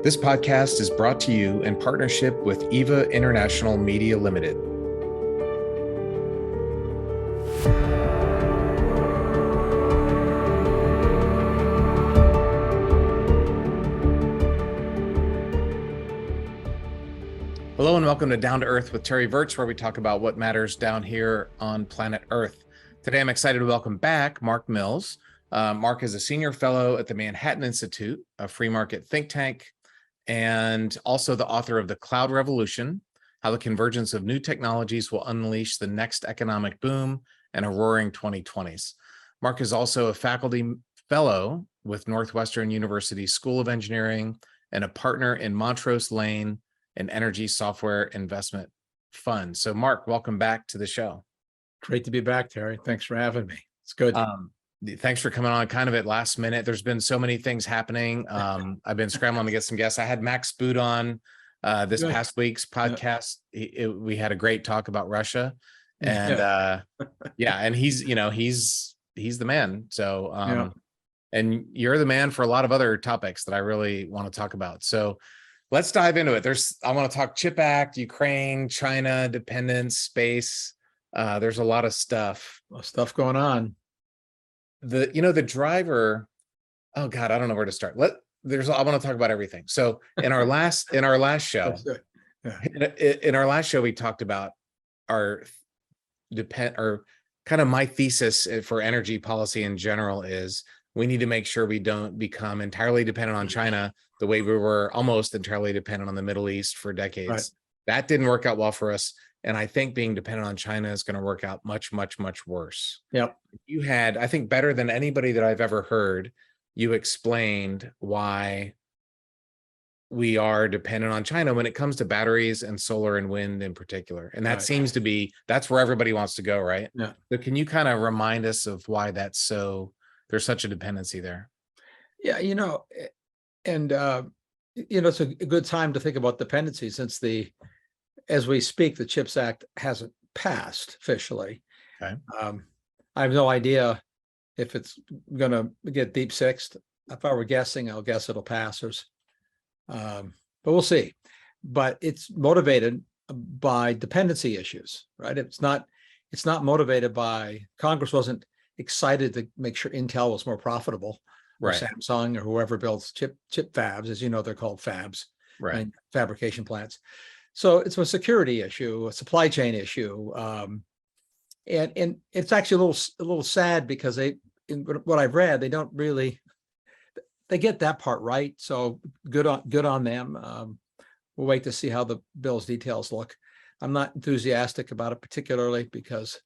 This podcast is brought to you in partnership with EVA International Media Limited. Hello and welcome to Down to Earth with Terry Virts, where we talk about what matters down here on planet Earth. Today, I'm excited to welcome back Mark Mills. Mark is a senior fellow at the Manhattan Institute, a free market think tank, and also the author of The Cloud Revolution, How the Convergence of New Technologies Will Unleash the Next Economic Boom and a Roaring 2020s. Mark is also a faculty fellow with Northwestern University School of Engineering and a partner in Montrose Lane, an energy software investment fund. So Mark, welcome back to the show. Great to be back, Terry. Thanks for having me. It's good. Thanks for coming on kind of at last minute. There's been so many things happening. I've been scrambling to get some guests. I had Max Boot on this past week's podcast. We had a great talk about Russia, and and he's the man. So and you're the man for a lot of other topics that I really want to talk about. So let's dive into it. I want to talk CHIP Act, Ukraine, China, dependence, space. There's a lot of stuff. A lot of stuff going on. The driver. Oh God, I don't know where to start. I want to talk about everything. So in our last show, in our last show, we talked about kind of my thesis for energy policy in general is we need to make sure we don't become entirely dependent on China the way we were almost entirely dependent on the Middle East for decades. Right. That didn't work out well for us. And I think being dependent on China is going to work out much, much, much worse. Yep. You had, I think better than anybody that I've ever heard, you explained why we are dependent on China when it comes to batteries and solar and wind in particular. And that seems to be, that's where everybody wants to go, right? Yeah. So can you kind of remind us of why there's such a dependency there? Yeah, it's a good time to think about dependency since as we speak, the CHIPS Act hasn't passed officially. Okay. I have no idea if it's going to get deep sixed. If I were guessing, I'll guess it'll pass. But we'll see. But it's motivated by dependency issues, right? It's not motivated by Congress wasn't excited to make sure Intel was more profitable, or right? Samsung or whoever builds chip fabs, as you know, they're called fabs, right? And fabrication plants. So it's a security issue, a supply chain issue, and it's actually a little sad because in what I've read, they don't really get that part right. So good on them. We'll wait to see how the bill's details look. I'm not enthusiastic about it particularly because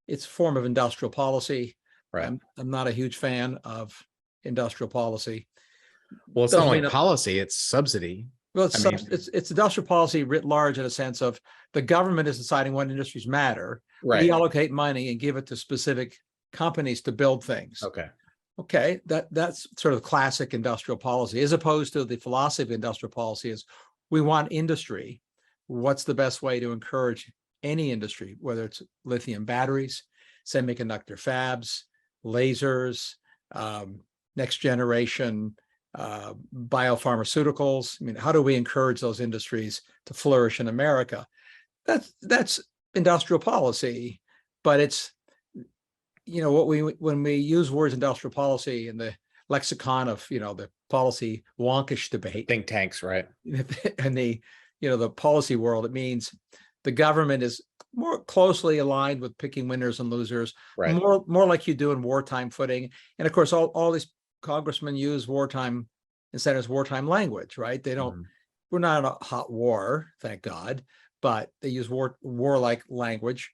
it's a form of industrial policy. Right. I'm not a huge fan of industrial policy. Well, it's not only policy; it's subsidy. Well, it's industrial policy writ large in a sense of the government is deciding what industries matter. Right. We allocate money and give it to specific companies to build things. Okay. That's sort of classic industrial policy, as opposed to the philosophy of industrial policy is we want industry. What's the best way to encourage any industry, whether it's lithium batteries, semiconductor fabs, lasers, next generation biopharmaceuticals. I mean, how do we encourage those industries to flourish in America? That's industrial policy, but it's when we use words industrial policy in the lexicon of the policy wonkish debate, think tanks, right? And the policy world, it means the government is more closely aligned with picking winners and losers, right? More like you do in wartime footing, and of course all these congressmen use wartime incentives, wartime language, right? They don't. We're not in a hot war, thank God, but they use warlike language.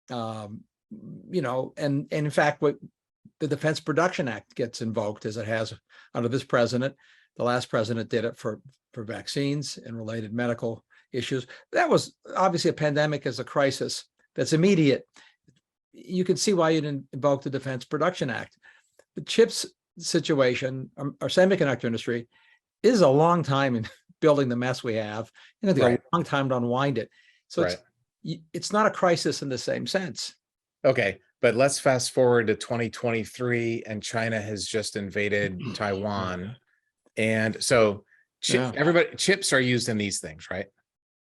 And in fact, what the Defense Production Act gets invoked as it has under this president. The last president did it for vaccines and related medical issues. That was obviously a pandemic as a crisis that's immediate. You can see why you didn't invoke the Defense Production Act. The CHIPS situation, our semiconductor industry, is a long time in building the mess we have. It's a long time to unwind it. So it's not a crisis in the same sense. Okay, but let's fast forward to 2023, and China has just invaded Taiwan, and so Yeah. Chips are used in these things, right?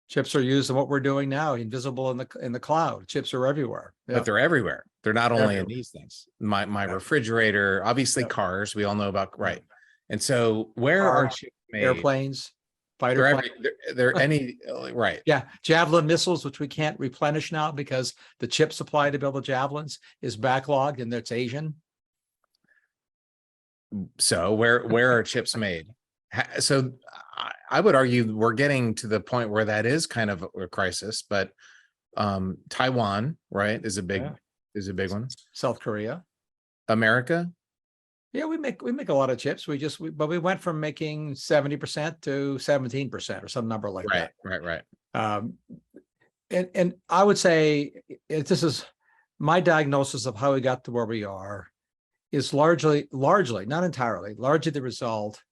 Chips are used in what we're doing now, invisible in the cloud. Chips are everywhere. But Yeah. they're everywhere. They're not only in Everywhere. these things. My Yeah. refrigerator, obviously Yeah. cars, we all know about, right? And so where are Cars, chips made? airplanes, fighter They're planes. they're any right. Yeah, Javelin missiles, which we can't replenish now because the chip supply to build the Javelins is backlogged and it's Asian. So where are chips made? So I would argue we're getting to the point where that is kind of a crisis, but Taiwan, right, is a big one. South Korea. America. Yeah, we make a lot of chips. But we went from making 70% to 17% or some number like that. Right. And I would say this is my diagnosis of how we got to where we are is largely, not entirely, largely the result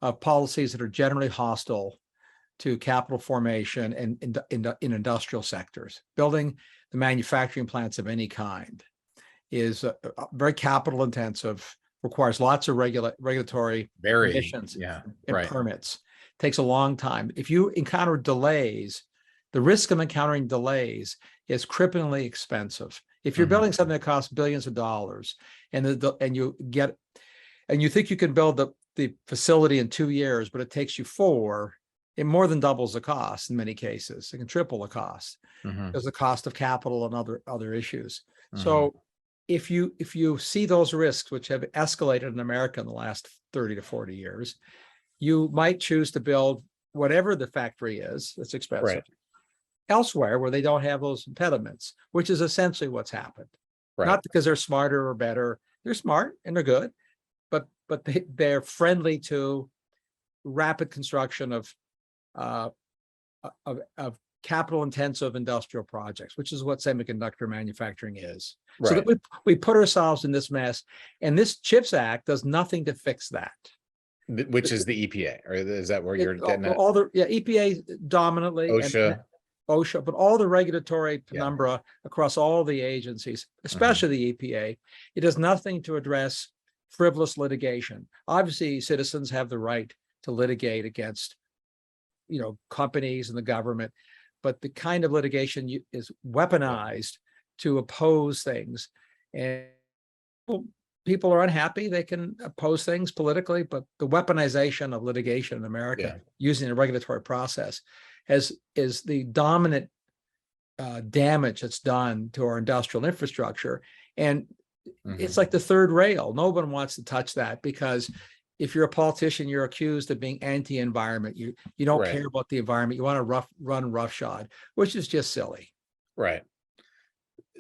of policies that are generally hostile to capital formation and in industrial sectors. Building the manufacturing plants of any kind is very capital intensive, requires lots of regulatory permissions and permits. Takes a long time. If you encounter delays, the risk of encountering delays is cripplingly expensive. If you're building something that costs billions of dollars and you think you can build the facility in 2 years, but it takes you 4, it more than doubles the cost in many cases. It can triple the cost because the cost of capital and other issues. So if you see those risks, which have escalated in America in the last 30 to 40 years, you might choose to build whatever the factory is that's expensive elsewhere where they don't have those impediments, which is essentially what's happened. Not because they're smarter or better. They're smart and they're good, but they're friendly to rapid construction of capital intensive industrial projects, which is what semiconductor manufacturing is. So that we put ourselves in this mess, and this CHIPS Act does nothing to fix that. Which is the EPA, or is that where you're getting at? EPA dominantly, OSHA, but all the regulatory penumbra across all the agencies, especially the EPA, it does nothing to address frivolous litigation. Obviously, citizens have the right to litigate against, companies and the government, but the kind of litigation is weaponized to oppose things, and people are unhappy. They can oppose things politically, but the weaponization of litigation in America using the regulatory process is the dominant damage that's done to our industrial infrastructure. And it's like the third rail. No one wants to touch that because if you're a politician, you're accused of being anti-environment. You don't care about the environment. You want to run roughshod, which is just silly. Right.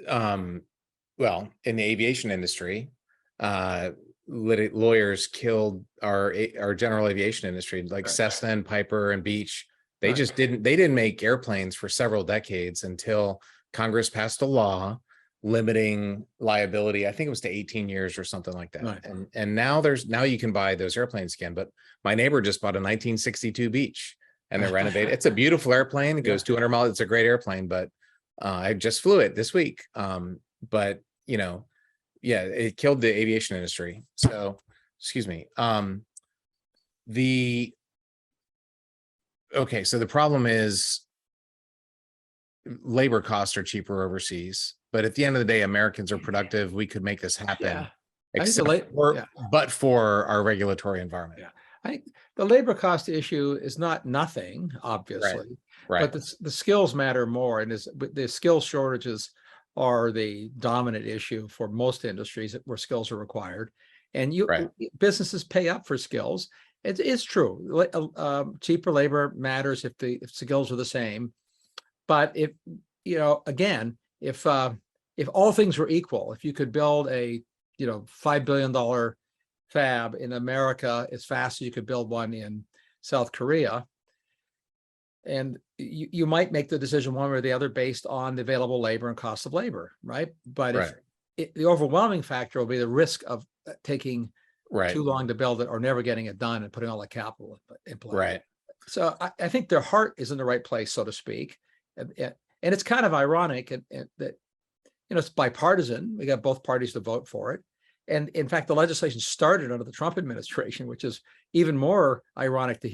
Well, in the aviation industry, lawyers killed our general aviation industry, like Cessna and Piper and Beech. They just didn't make airplanes for several decades until Congress passed a law limiting liability. I think it was to 18 years or something like that. And now you can buy those airplanes again. But my neighbor just bought a 1962 Beech and they're renovated. It's a beautiful airplane. It goes 200 miles. It's a great airplane, but I just flew it this week. But it killed the aviation industry. So, excuse me. So the problem is labor costs are cheaper overseas, but at the end of the day, Americans are productive. We could make this happen, but for our regulatory environment. I think the labor cost issue is not nothing, obviously, but the skills matter more, and the skill shortages are the dominant issue for most industries where skills are required, and businesses pay up for skills. It's true. Cheaper labor matters if skills are the same, but if all things were equal, if you could build a $5 billion fab in America as fast as you could build one in South Korea, and you might make the decision one way or the other based on the available labor and cost of labor, right? But the overwhelming factor will be the risk of taking too long to build it or never getting it done and putting all the capital in place. So I think their heart is in the right place, so to speak. And it's kind of ironic that it's bipartisan. We got both parties to vote for it. And in fact, the legislation started under the Trump administration, which is even more ironic. If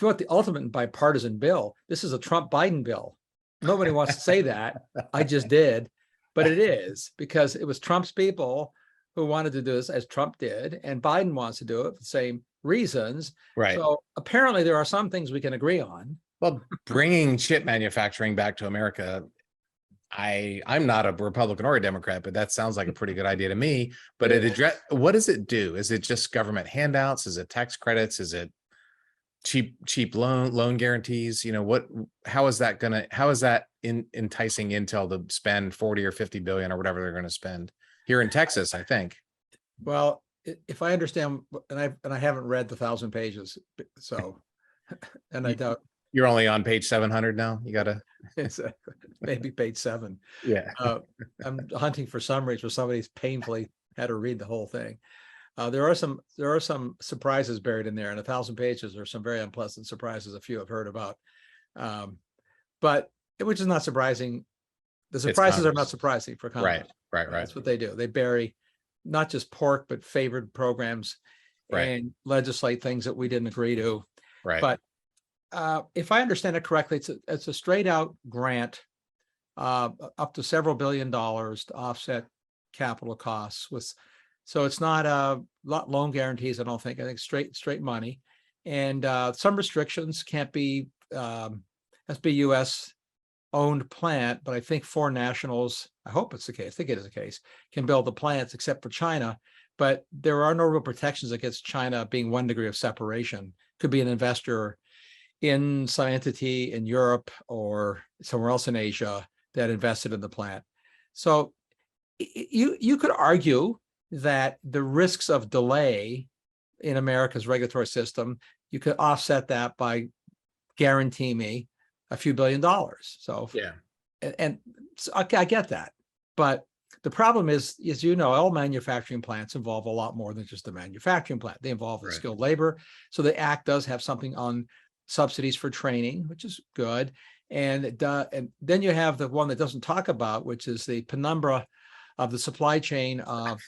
you want the ultimate bipartisan bill, this is a Trump-Biden bill. Nobody wants to say that. I just did, but it is, because it was Trump's people who wanted to do this as Trump did, and Biden wants to do it for the same reasons. Right. So apparently there are some things we can agree on. Well, bringing chip manufacturing back to America, I'm not a Republican or a Democrat, but that sounds like a pretty good idea to me. But what does it do? Is it just government handouts? Is it tax credits? Is it cheap loan guarantees? How is that enticing Intel to spend 40 or 50 billion or whatever they're going to spend here in Texas, I think? Well, if I understand, and I haven't read the 1,000 pages, so, and I doubt you're only on page 700 now. You gotta maybe page 7. Yeah. I'm hunting for summaries where somebody's painfully had to read the whole thing. There are some surprises buried in there, and 1,000 pages are some very unpleasant surprises. A few I've heard about, but which is not surprising. The surprises are not surprising for Congress. Right. That's what they do. They bury not just pork, but favored programs and legislate things that we didn't agree to. Right. But if I understand it correctly, it's a straight out grant up to several $billions to offset capital costs so it's not loan guarantees. I don't think. I think straight money, and some restrictions can't be has to be U.S. owned plant, but I think foreign nationals, I hope it's the case, I think it is the case, can build the plants except for China. But there are no real protections against China being 1 degree of separation. Could be an investor in some entity in Europe or somewhere else in Asia that invested in the plant. So you could argue that the risks of delay in America's regulatory system, you could offset that by guarantee me a few $billions. So yeah, and so I get that, but the problem is, as you know, all manufacturing plants involve a lot more than just the manufacturing plant. They involve the skilled labor. So the act does have something on subsidies for training, which is good. And then you have the one that doesn't talk about, which is the penumbra of the supply chain of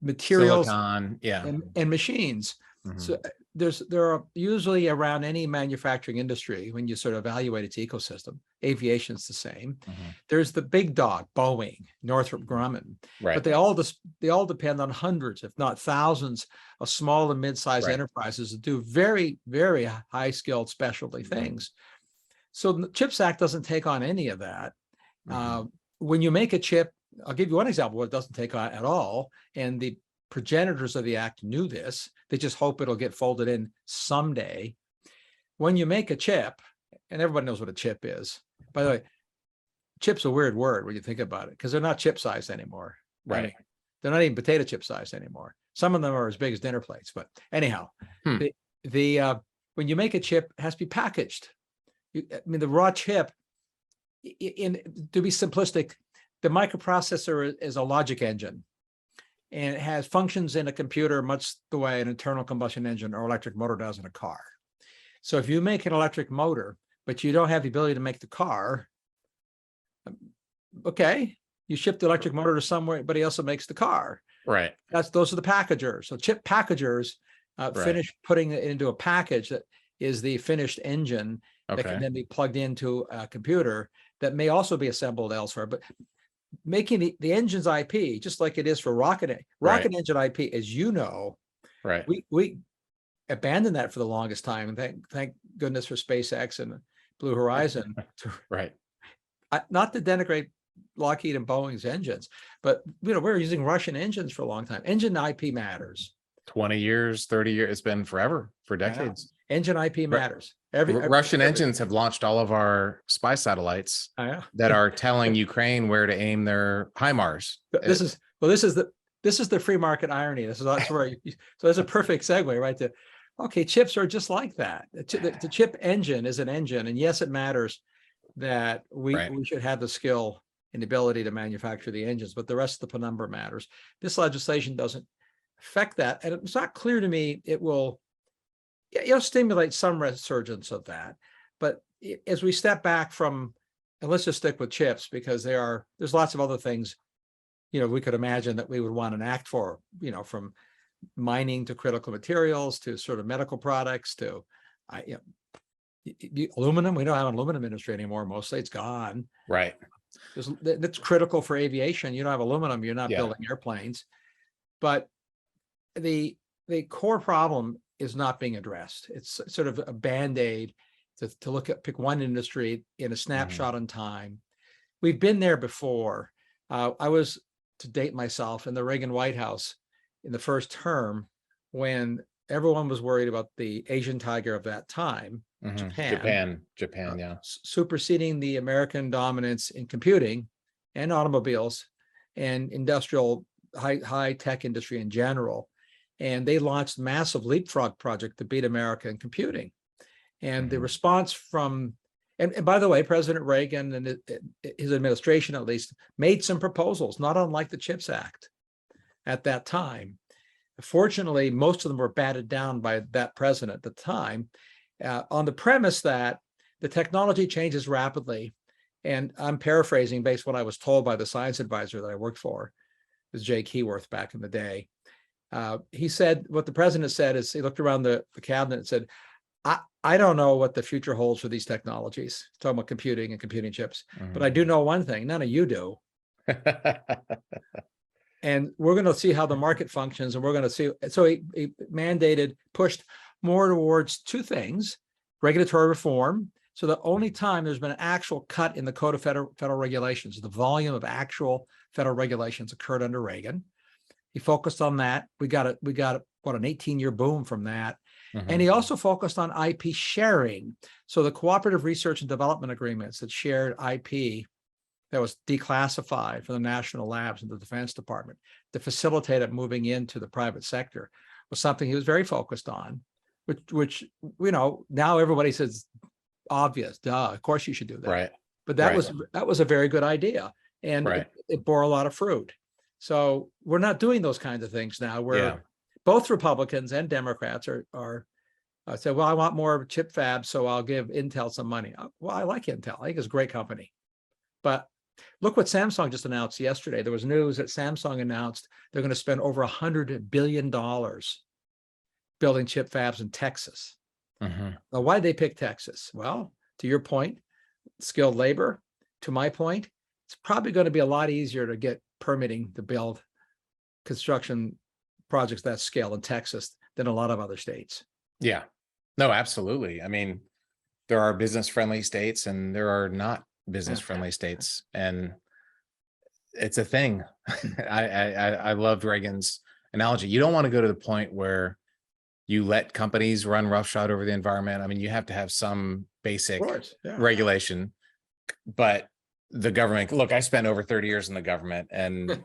materials, silicon, and machines. Mm-hmm. So there are usually around any manufacturing industry, when you sort of evaluate its ecosystem, aviation's the same. Mm-hmm. There's the big dog, Boeing, Northrop Grumman, right. But they all depend on hundreds, if not thousands, of small and mid-sized enterprises that do very, very high-skilled specialty things. So the CHIPS Act doesn't take on any of that. When you make a chip, I'll give you one example what it doesn't take on at all, and the progenitors of the act knew this. They just hope it'll get folded in someday. When you make a chip, and everybody knows what a chip is. By the way, chip's a weird word when you think about it, because they're not chip sized anymore. Right. I mean, they're not even potato chip sized anymore. Some of them are as big as dinner plates. But anyhow, when you make a chip, it has to be packaged. The raw chip, to be simplistic, the microprocessor is a logic engine. And it has functions in a computer much the way an internal combustion engine or electric motor does in a car. So if you make an electric motor, but you don't have the ability to make the car, okay, you ship the electric motor to somebody else that makes the car. Right. Those are the packagers. So chip packagers finish putting it into a package that is the finished engine that can then be plugged into a computer that may also be assembled elsewhere. But making the engine's IP, just like it is for rocket engine IP, as you know, we abandoned that for the longest time, and thank goodness for SpaceX and Blue Horizon. Not to denigrate Lockheed and Boeing's engines, but we're using Russian engines for a long time. Engine IP matters. 20 years, 30 years, it's been forever, for decades. Engine IP matters. Russian engines have launched all of our spy satellites that are telling Ukraine where to aim their HIMARS. This is the free market irony. That's where so that's a perfect segue, right? Okay, chips are just like that. The chip engine is an engine, and yes, it matters that we should have the skill and the ability to manufacture the engines, but the rest of the penumbra matters. This legislation doesn't affect that, and it's not clear to me it will stimulate some resurgence of that. But as we step back from, and let's just stick with chips, because there's lots of other things we could imagine that we would want an act for, from mining to critical materials to sort of medical products to, aluminum. We don't have an aluminum industry anymore. Mostly it's gone. Right. That's critical for aviation. You don't have aluminum, you're not building airplanes. But the core problem is not being addressed. It's sort of a band-aid to pick one industry in a snapshot in time. We've been there before. I was, to date myself, in the Reagan White House in the first term when everyone was worried about the Asian tiger of that time, Japan, yeah, superseding the American dominance in computing and automobiles and industrial high tech industry in general. And they launched a massive leapfrog project to beat America in computing. And the response from, and by the way, President Reagan and his administration at least made some proposals, not unlike the CHIPS Act at that time. Fortunately, most of them were batted down by that president at the time, on the premise that the technology changes rapidly. And I'm paraphrasing based on what I was told by the science advisor that I worked for, it was Jay Keyworth back in the day. He said, what the president said is, he looked around the cabinet and said, I don't know what the future holds for these technologies, talking about computing and computing chips, but I do know one thing, none of you do. And we're going to see how the market functions, and we're going to see. So he pushed more towards two things: regulatory reform. So the only time there's been an actual cut in the Code of Federal Regulations, the volume of actual federal regulations occurred under Reagan. He focused on that. We got what, an 18-year boom from that. And he also focused on IP sharing. So the cooperative research and development agreements that shared IP that was declassified from the national labs and the Defense Department to facilitate it moving into the private sector was something he was very focused on, which now everybody says obvious, duh, of course you should do that. Right. But that was a very good idea, and it bore a lot of fruit. So we're not doing those kinds of things now. Both Republicans and Democrats are say, well, I want more chip fabs, so I'll give Intel some money. Well, I like Intel. I think it's a great company. But look what Samsung just announced yesterday. There was news that Samsung announced they're going to spend over $100 billion building chip fabs in Texas. Now, why did they pick Texas? Well, to your point, skilled labor. To my point, it's probably going to be a lot easier to get permitting to build construction projects that scale in Texas than a lot of other states. Yeah, no, absolutely. I mean, there are business-friendly states and there are not business-friendly states, and it's a thing. I loved Reagan's analogy. You don't want to go to the point where you let companies run roughshod over the environment. I mean, you have to have some basic regulation, but the government, look, I spent over 30 years in the government, and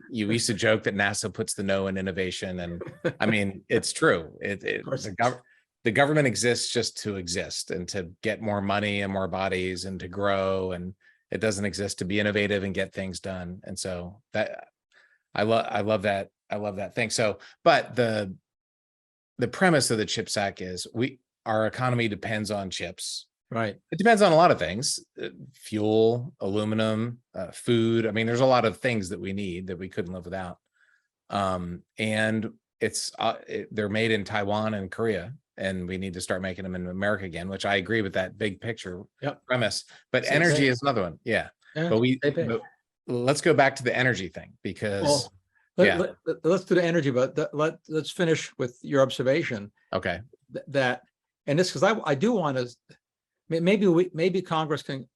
you used to joke that NASA puts the no in innovation. And I mean, it's true. The government exists just to exist and to get more money and more bodies and to grow. And it doesn't exist to be innovative and get things done. And so that I love that. I love that thing. So, but the premise of the CHIPS Act is our economy depends on chips. Right. It depends on a lot of things: fuel, aluminum, food. I mean, there's a lot of things that we need that we couldn't live without. And they're made in Taiwan and Korea, and we need to start making them in America again, which I agree with that big picture premise. But energy is another one. Yeah. But let's go back to the energy thing, because let's do the energy, but let's finish with your observation. Okay. And this, because I do want to, maybe Congress can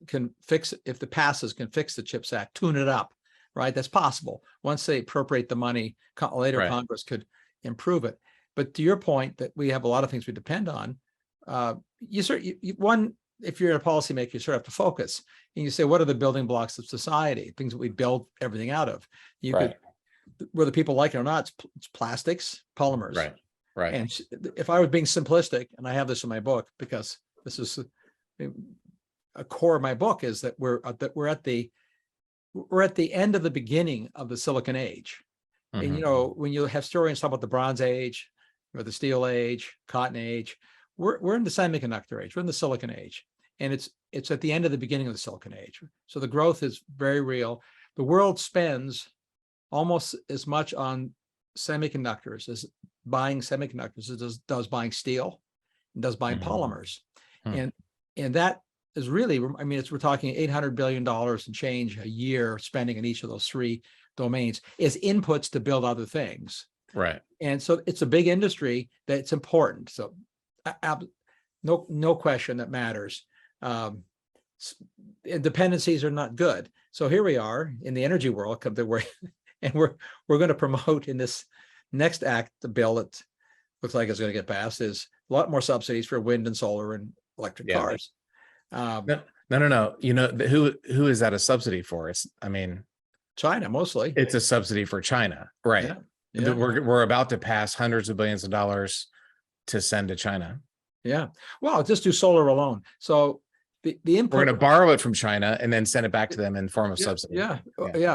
fix it, if it passes, can fix the CHIPS Act, tune it up, right? That's possible. Once they appropriate the money, later Congress could improve it. But to your point that we have a lot of things we depend on, if you're a policymaker, you sort of have to focus, and you say, what are the building blocks of society, things that we build everything out of? You could, whether people like it or not, it's plastics, polymers. Right. And if I was being simplistic, and I have this in my book, because this is a core of my book, is that we're at the end of the beginning of the Silicon Age. And when you have historians talk about the Bronze Age or the Steel Age, Cotton Age, we're in the semiconductor age. We're in the Silicon Age, and it's at the end of the beginning of the Silicon Age. So the growth is very real. the world spends almost as much on semiconductors as buying semiconductors as does buying steel and does buying polymers. And that is really, I mean, we're talking $800 billion and change a year spending in each of those three domains is inputs to build other things. Right. And so it's a big industry that's important. So no question that matters. Dependencies are not good. So here we are in the energy world, and we're going to promote in this next act, the bill that looks like it's going to get passed, is a lot more subsidies for wind and solar and electric cars. No. You know, who is that a subsidy for? I mean, China mostly. It's a subsidy for China, right? Yeah. We're about to pass hundreds of billions of dollars to send to China. Yeah. Well, just do solar alone. So the input, we're going to borrow it from China and then send it back to them in form of subsidy. Yeah.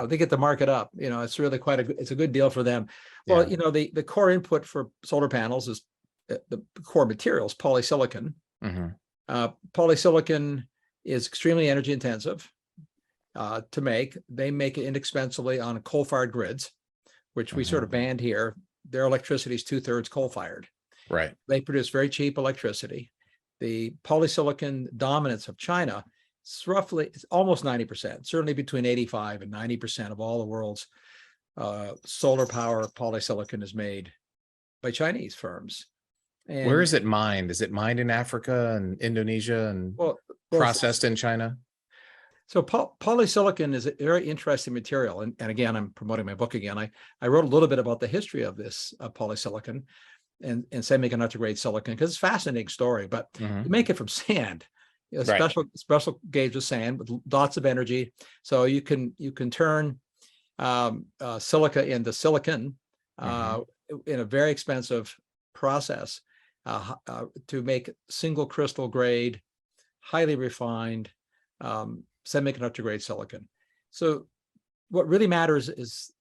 They get the market up. You know, it's really it's a good deal for them. Well, you know, the core input for solar panels is the core materials, polysilicon. Polysilicon is extremely energy intensive to make. They make it inexpensively on coal-fired grids, which we sort of banned here. Their electricity is 2/3 coal-fired. Right. They produce very cheap electricity. The polysilicon dominance of China it's almost 90%, certainly between 85 and 90% of all the world's solar power polysilicon is made by Chinese firms. And where is it mined? Is it mined in Africa and Indonesia and processed in China? So polysilicon is a very interesting material. And again, I'm promoting my book again. I wrote a little bit about the history of this polysilicon and semiconductor grade silicon, because it's a fascinating story, but you make it from sand, special gauge of sand with lots of energy. So you can turn silica into silicon in a very expensive process to make single crystal grade, highly refined semiconductor grade silicon. So what really matters is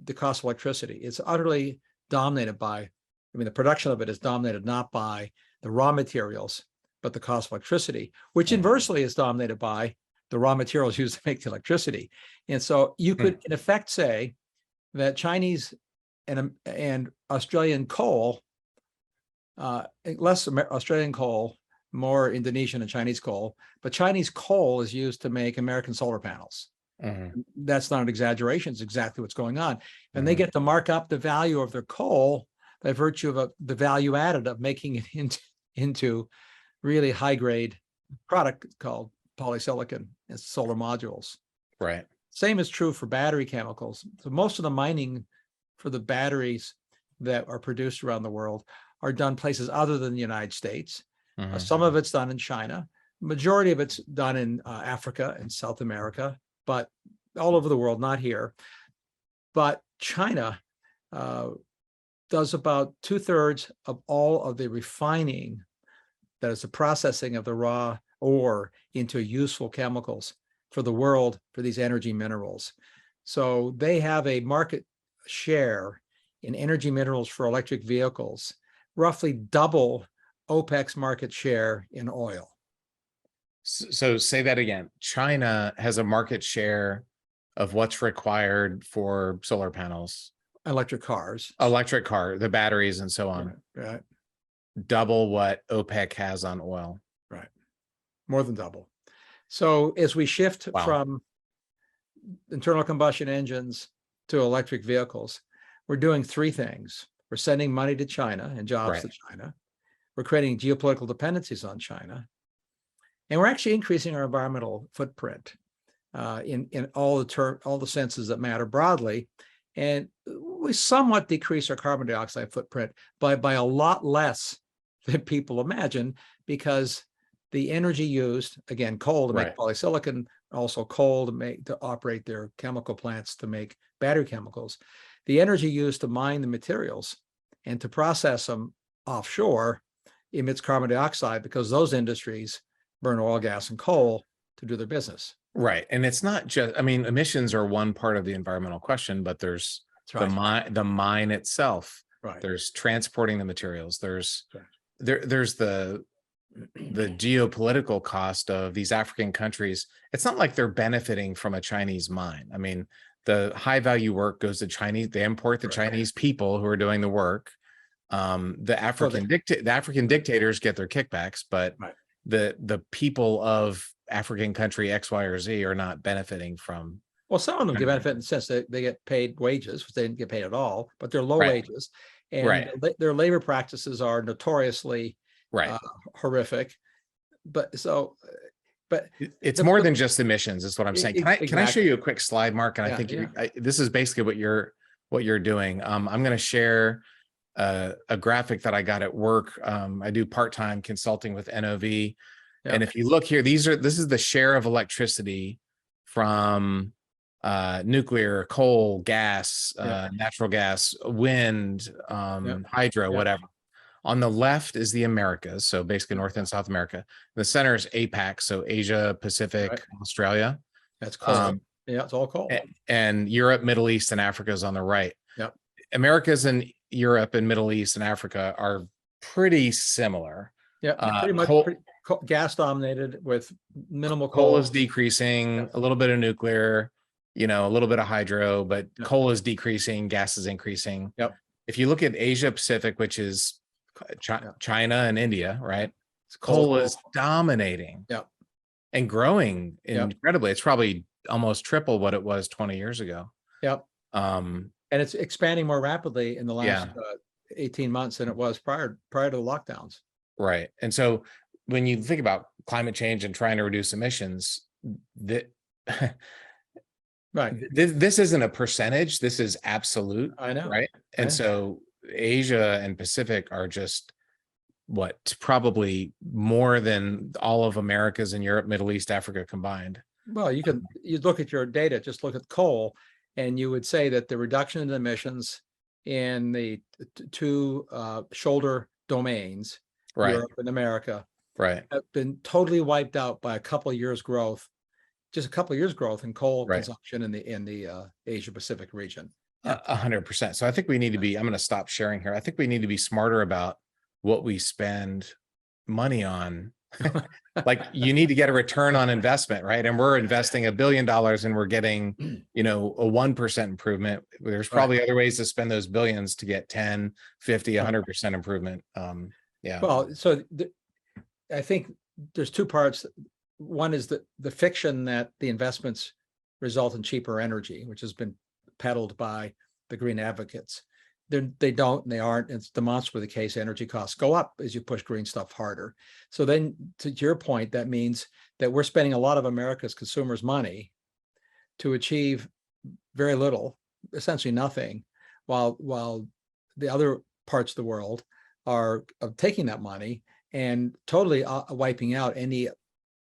the cost of electricity. It's utterly dominated by, the production of it is dominated not by the raw materials, but the cost of electricity, which inversely is dominated by the raw materials used to make the electricity. And so you could in effect say that Chinese and Australian coal, less Australian coal, more Indonesian and Chinese coal, but Chinese coal is used to make American solar panels. That's not an exaggeration. It's exactly what's going on. And they get to mark up the value of their coal by virtue of the value added of making it into really high grade product called polysilicon and solar modules. Right. Same is true for battery chemicals. So most of the mining for the batteries that are produced around the world are done places other than the United States. Some of it's done in China. Majority of it's done in Africa and South America, but all over the world, not here. But China does about 2/3 of all of the refining, that is the processing of the raw ore into useful chemicals for the world for these energy minerals. So they have a market share in energy minerals for electric vehicles, roughly double OPEC's market share in oil. So say that again. China has a market share of what's required for solar panels. Electric cars. Electric car, the batteries and so on. Right. Double what OPEC has on oil. Right. More than double. So as we shift from internal combustion engines to electric vehicles, we're doing three things. We're sending money to China and jobs to China. We're creating geopolitical dependencies on China. And we're actually increasing our environmental footprint in all the senses that matter broadly. And we somewhat decrease our carbon dioxide footprint by a lot less than people imagine, because the energy used, again, coal to make polysilicon, also coal to operate their chemical plants to make battery chemicals. The energy used to mine the materials and to process them offshore emits carbon dioxide, because those industries burn oil, gas, and coal to do their business. Right. And it's not just, emissions are one part of the environmental question, but there's the mine itself. Right. There's transporting the materials. There's the the geopolitical cost of these African countries, it's not like they're benefiting from a Chinese mine. I mean, the high value work goes to Chinese, they import the Chinese people who are doing the work. The African dictators get their kickbacks, but the people of African country X, Y, or Z are not benefiting from. Well, some of them get benefit in the sense that they get paid wages, which they didn't get paid at all, but they're low wages, and their labor practices are notoriously horrific. But it's more than just emissions, is what I'm saying. Can I show you a quick slide, Mark? And I think this is basically what you're doing. I'm going to share a graphic that I got at work. I do part-time consulting with NOV. And if you look here, this is the share of electricity from nuclear, coal, gas, natural gas, wind, hydro, whatever. On the left is the Americas, so basically North and South America. The center is APAC, so Asia, Pacific, Australia. That's coal. It's all coal. And Europe, Middle East, and Africa is on the right. Americas and Europe and Middle East and Africa are pretty similar. Pretty much gas dominated with minimal coal is decreasing, a little bit of nuclear, a little bit of hydro, but coal is decreasing, gas is increasing. If you look at Asia Pacific, which is China and India, right? Coal is dominating and growing incredibly. It's probably almost triple what it was 20 years ago. And it's expanding more rapidly in the last 18 months than it was prior to the lockdowns. Right. And so when you think about climate change and trying to reduce emissions, this isn't a percentage, this is absolute. I know. Right. And so Asia and Pacific are just probably more than all of Americas and Europe, Middle East, Africa combined. Well, you look at your data, just look at coal, and you would say that the reduction in emissions in the two shoulder domains, Europe and America, have been totally wiped out by a couple of years growth, just a couple of years growth in coal consumption in the Asia Pacific region. 100%. So I think we need to be, I'm going to stop sharing here. I think we need to be smarter about what we spend money on. Like, you need to get a return on investment, right? And we're investing $1 billion and we're getting, a 1% improvement. There's probably other ways to spend those billions to get 10, 50, 100% improvement. Well, so I think there's two parts. One is the fiction that the investments result in cheaper energy, which has been peddled by the green advocates. They don't, and they aren't. It's demonstrably the case. Energy costs go up as you push green stuff harder. So then, to your point, that means that we're spending a lot of America's consumers' money to achieve very little, essentially nothing, while the other parts of the world are taking that money and totally wiping out any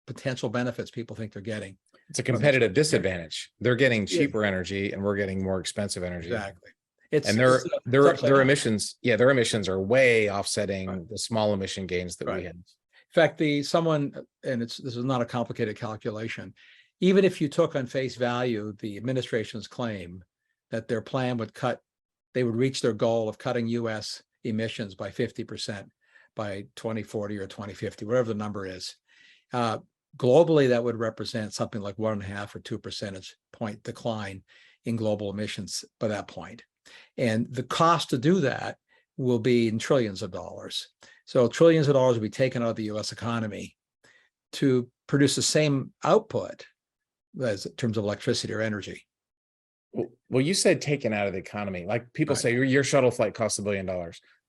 potential benefits people think they're getting. It's a competitive disadvantage. They're getting cheaper energy and we're getting more expensive energy. Exactly. Their emissions, their emissions are way offsetting the small emission gains that we had. In fact, this is not a complicated calculation. Even if you took on face value the administration's claim that their plan they would reach their goal of cutting US emissions by 50% by 2040 or 2050, whatever the number is. Globally, that would represent something like 1.5 or 2 percentage point decline in global emissions by that point. And the cost to do that will be in trillions of dollars. So trillions of dollars will be taken out of the US economy to produce the same output as in terms of electricity or energy. Well, you said taken out of the economy. Like, people say your shuttle flight costs $1 billion.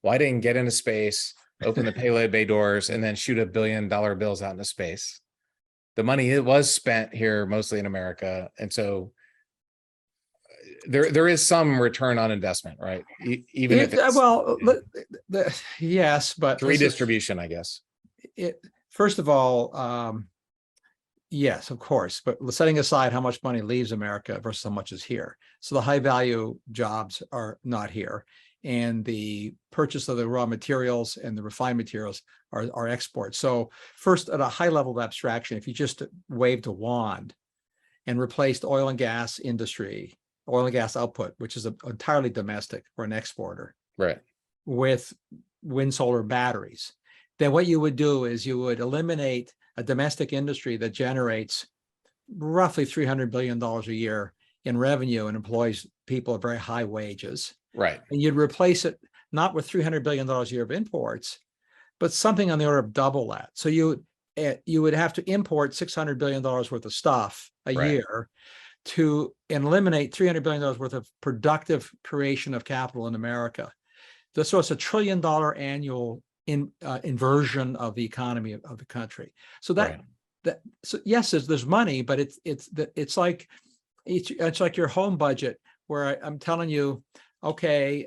Why didn't get into space, open the payload bay doors, and then shoot $1 billion bills out into space? The money, it was spent here mostly in America. And so there is some return on investment, right? Even if it's yes, but redistribution, I guess. First of all, yes, of course, but setting aside how much money leaves America versus how much is here. So the high value jobs are not here. And the purchase of the raw materials and the refined materials are exports. So first, at a high level of abstraction, if you just waved a wand and replaced oil and gas industry, oil and gas output, which is entirely domestic for an exporter, with wind solar batteries, then what you would do is you would eliminate a domestic industry that generates roughly $300 billion a year in revenue and employs people at very high wages. Right. And you'd replace it not with $300 billion a year of imports, but something on the order of double that. So you would have to import $600 billion worth of stuff a year to eliminate $300 billion worth of productive creation of capital in America. So it's $1 trillion annual inversion of the economy of the country. So so yes, there's money, but it's like your home budget where I'm telling you, okay,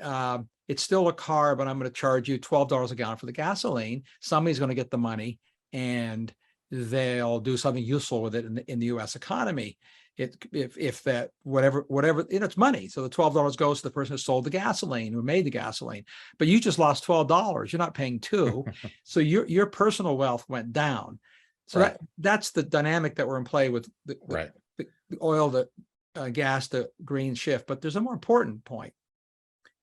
it's still a car, but I'm going to charge you $12 a gallon for the gasoline. Somebody's going to get the money and they'll do something useful with it in the U.S. economy. If that whatever it's money. So the $12 goes to the person who sold the gasoline, who made the gasoline, but you just lost $12. You're not paying $2. So your personal wealth went down. So that's the dynamic that we're in play with the oil, the gas, the green shift. But there's a more important point,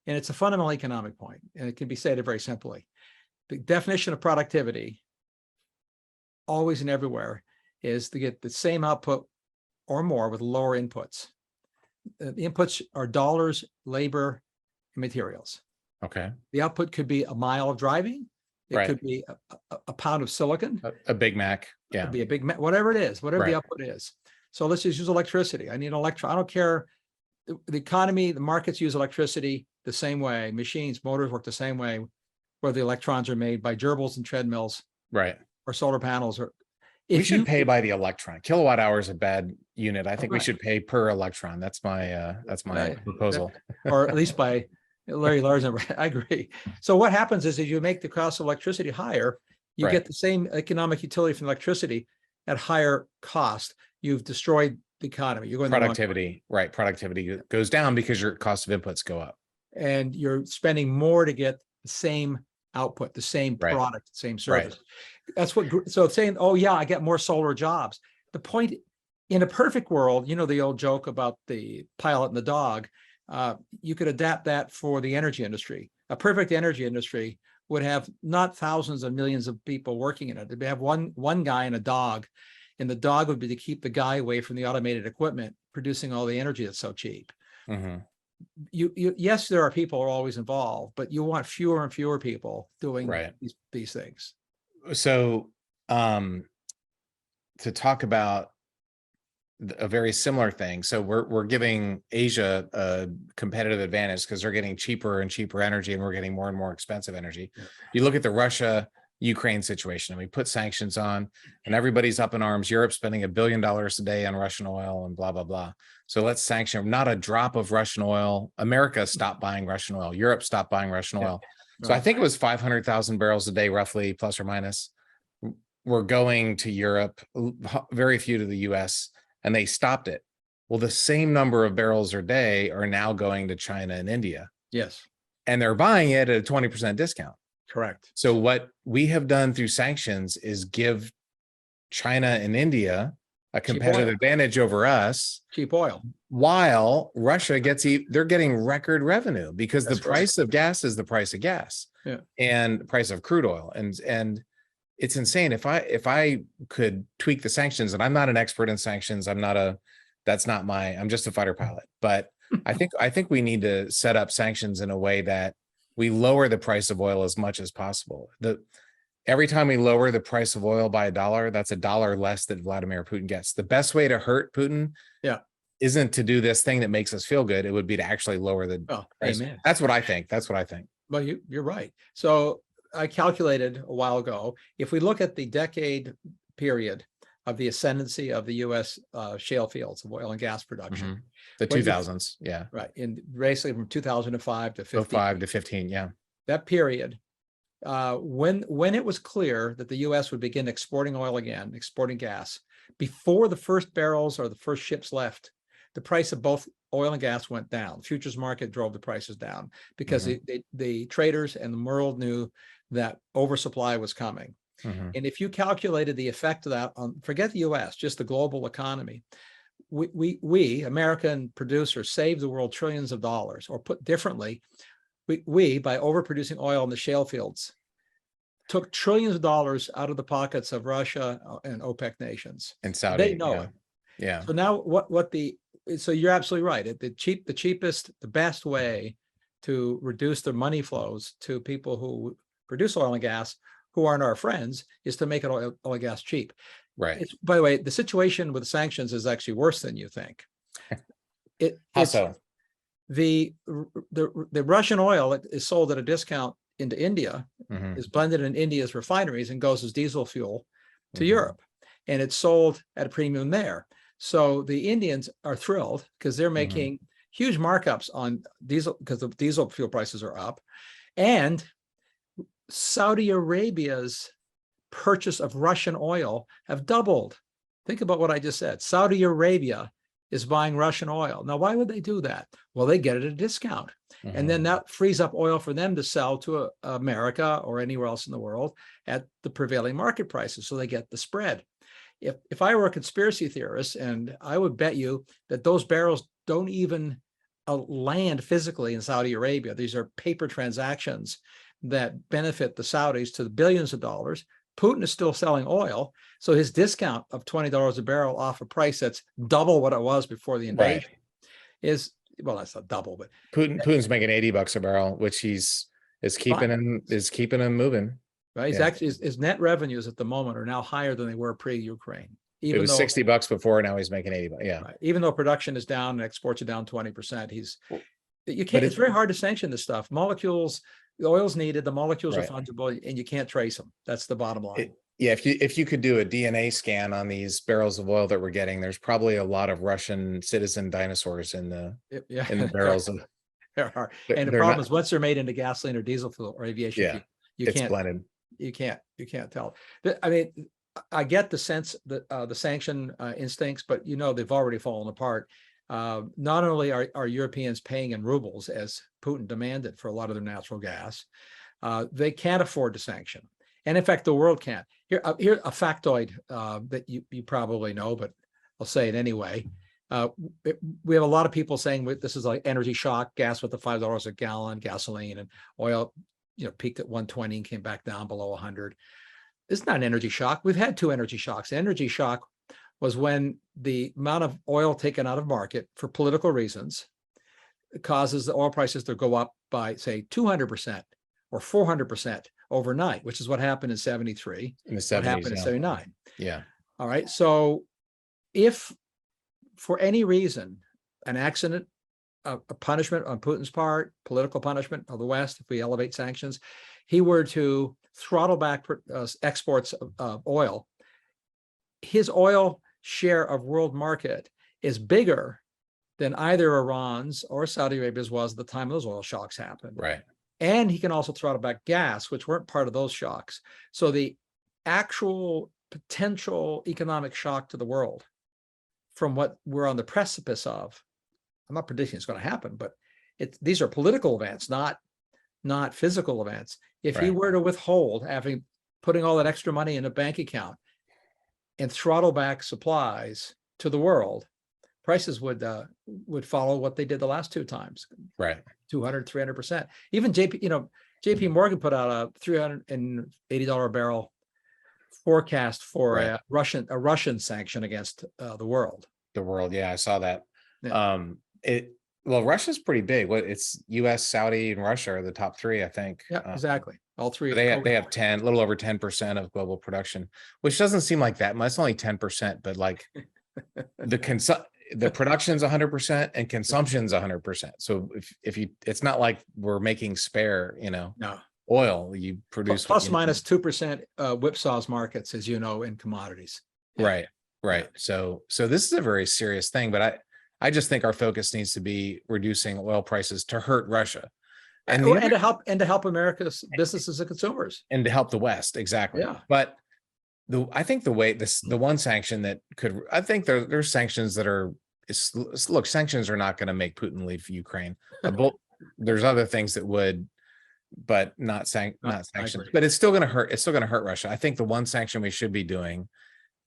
and it's a fundamental economic point, and it can be stated very simply. The definition of productivity, always and everywhere, is to get the same output or more with lower inputs. The inputs are dollars, labor, and materials. Okay. The output could be a mile of driving. It could be a pound of silicon. A Big Mac. Yeah. It could be a Big Mac, whatever it is, whatever the output is. So let's just use electricity. I need an electron. I don't care. The economy, the markets use electricity the same way. Machines, motors work the same way, where the electrons are made by gerbils and treadmills. Or solar panels. Or we should pay by the electron. Kilowatt hour is a bad unit. I think we should pay per electron. That's my proposal. Or at least by Larry Larson. I agree. So what happens is, as you make the cost of electricity higher, you get the same economic utility from electricity at higher cost. You've destroyed the economy. You're going productivity, productivity goes down because your cost of inputs go up, and you're spending more to get the same output, the same product, the same service. That's what. So it's saying, oh yeah, I get more solar jobs. The point, in a perfect world, you know the old joke about the pilot and the dog. You could adapt that for the energy industry. A perfect energy industry would have not thousands and millions of people working in it. They'd have one guy and a dog, and the dog would be to keep the guy away from the automated equipment producing all the energy that's so cheap. Yes, there are people who are always involved, but you want fewer and fewer people doing these things. So to talk about a very similar thing. So we're giving Asia a competitive advantage because they're getting cheaper and cheaper energy, and we're getting more and more expensive energy. You look at the Russia-Ukraine situation, and we put sanctions on, and everybody's up in arms. Europe's spending $1 billion a day on Russian oil and blah, blah, blah. So let's sanction. Not a drop of Russian oil. America stopped buying Russian oil. Europe stopped buying Russian oil. So I think it was 500,000 barrels a day, roughly, plus or minus. We're going to Europe, very few to the US, and they stopped it. Well, the same number of barrels a day are now going to China and India. Yes. And they're buying it at a 20% discount. Correct. So what we have done through sanctions is give China and India a competitive advantage over us. Cheap oil. While Russia they're getting record revenue because the price of gas is the price of gas and the price of crude oil. And it's insane. If I could tweak the sanctions, and I'm not an expert in sanctions, I'm just a fighter pilot, but I think we need to set up sanctions in a way that we lower the price of oil as much as possible. Every time we lower the price of oil by $1, that's $1 less that Vladimir Putin gets. The best way to hurt Putin isn't to do this thing that makes us feel good. It would be to actually lower the price. Amen. That's what I think. Well, you're right. So I calculated a while ago, if we look at the decade period of the ascendancy of the U.S. Shale fields of oil and gas production. The 2000s, Right. And basically from 2005 to 15. 05 to 15, That period, when it was clear that the U.S. would begin exporting oil again, exporting gas, before the first barrels or the first ships left, the price of both oil and gas went down. The futures market drove the prices down because the traders and the world knew that oversupply was coming. And if you calculated the effect of that on, forget the U.S., just the global economy, we American producers saved the world trillions of dollars, or put differently, we by overproducing oil in the shale fields, took trillions of dollars out of the pockets of Russia and OPEC nations. And Saudi, They know it. Yeah. So now so you're absolutely right. The cheapest, the best way to reduce the money flows to people who produce oil and gas, who aren't our friends, is to make oil and gas cheap. Right. By the way, the situation with sanctions is actually worse than you think. How so? The Russian oil is sold at a discount into India, is blended in India's refineries and goes as diesel fuel to Europe, and it's sold at a premium there. So the Indians are thrilled because they're making huge markups on diesel because the diesel fuel prices are up, and Saudi Arabia's purchase of Russian oil have doubled. Think about what I just said. Saudi Arabia is buying Russian oil. Now, why would they do that? Well, they get it at a discount. And then that frees up oil for them to sell to America or anywhere else in the world at the prevailing market prices. So they get the spread. If I were a conspiracy theorist, and I would bet you that those barrels don't even land physically in Saudi Arabia. These are paper transactions that benefit the Saudis to the billions of dollars. Putin is still selling oil, so his discount of $20 a barrel off a price that's double what it was before the invasion is, well, that's not double, but Putin's making $80 a barrel, which is keeping him moving. Right, he's actually his net revenues at the moment are now higher than they were pre-Ukraine. It was $60 before, now he's making $80. Yeah, right. Even though production is down and exports are down 20%, you can't. It's very hard to sanction this stuff. Molecules, the oil's needed, the molecules are fungible, and you can't trace them. That's the bottom line. If you could do a DNA scan on these barrels of oil that we're getting, there's probably a lot of Russian citizen dinosaurs in the barrels. There are. And the problem is, once they're made into gasoline or diesel fuel or aviation fuel, it's blended. You can't tell. I mean, I get the sense that the sanction instincts, but they've already fallen apart. Not only are Europeans paying in rubles, as Putin demanded for a lot of their natural gas, they can't afford to sanction. And in fact, the world can't. Here a factoid that you probably know, but I'll say it anyway. We have a lot of people saying this is like energy shock, gas with the $5 a gallon, gasoline, and oil, peaked at 120 and came back down below 100. It's not an energy shock. We've had two energy shocks. Energy shock was when the amount of oil taken out of market for political reasons causes the oil prices to go up by, say, 200% or 400% overnight, which is what happened in 73. In the 70s, what happened in 79. Yeah. All right. So if for any reason, an accident, a punishment on Putin's part, political punishment of the West, if we elevate sanctions, he were to throttle back exports of oil, his oil share of world market is bigger than either Iran's or Saudi Arabia's was at the time those oil shocks happened. Right. And he can also throttle back gas, which weren't part of those shocks. So the actual potential economic shock to the world from what we're on the precipice of, I'm not predicting it's going to happen, but these are political events, not physical events. If he were to withhold, putting all that extra money in a bank account and throttle back supplies to the world, prices would follow what they did the last two times. Right. 200, 300%. Even JP Morgan put out a $380 a barrel forecast for a Russian sanction against the world. The world, yeah, I saw that. Yeah. Well, Russia's pretty big. It's US, Saudi, and Russia are the top three, I think. Yeah, exactly. All three. They have a little over 10% of global production, which doesn't seem like that much. It's only 10%, but like the production's 100% and consumption's 100%. So if it's not like we're making spare, oil. You produce plus minus 2% whipsaws markets, as you know, in commodities. Yeah. Right. So this is a very serious thing, but I just think our focus needs to be reducing oil prices to hurt Russia. And to help America's businesses and consumers. And to help the West, exactly. Yeah. But I think the one sanction that I think there's sanctions that are, look, sanctions are not going to make Putin leave Ukraine. There's other things that would, but not sanctions. But it's still going to hurt. It's still going to hurt Russia. I think the one sanction we should be doing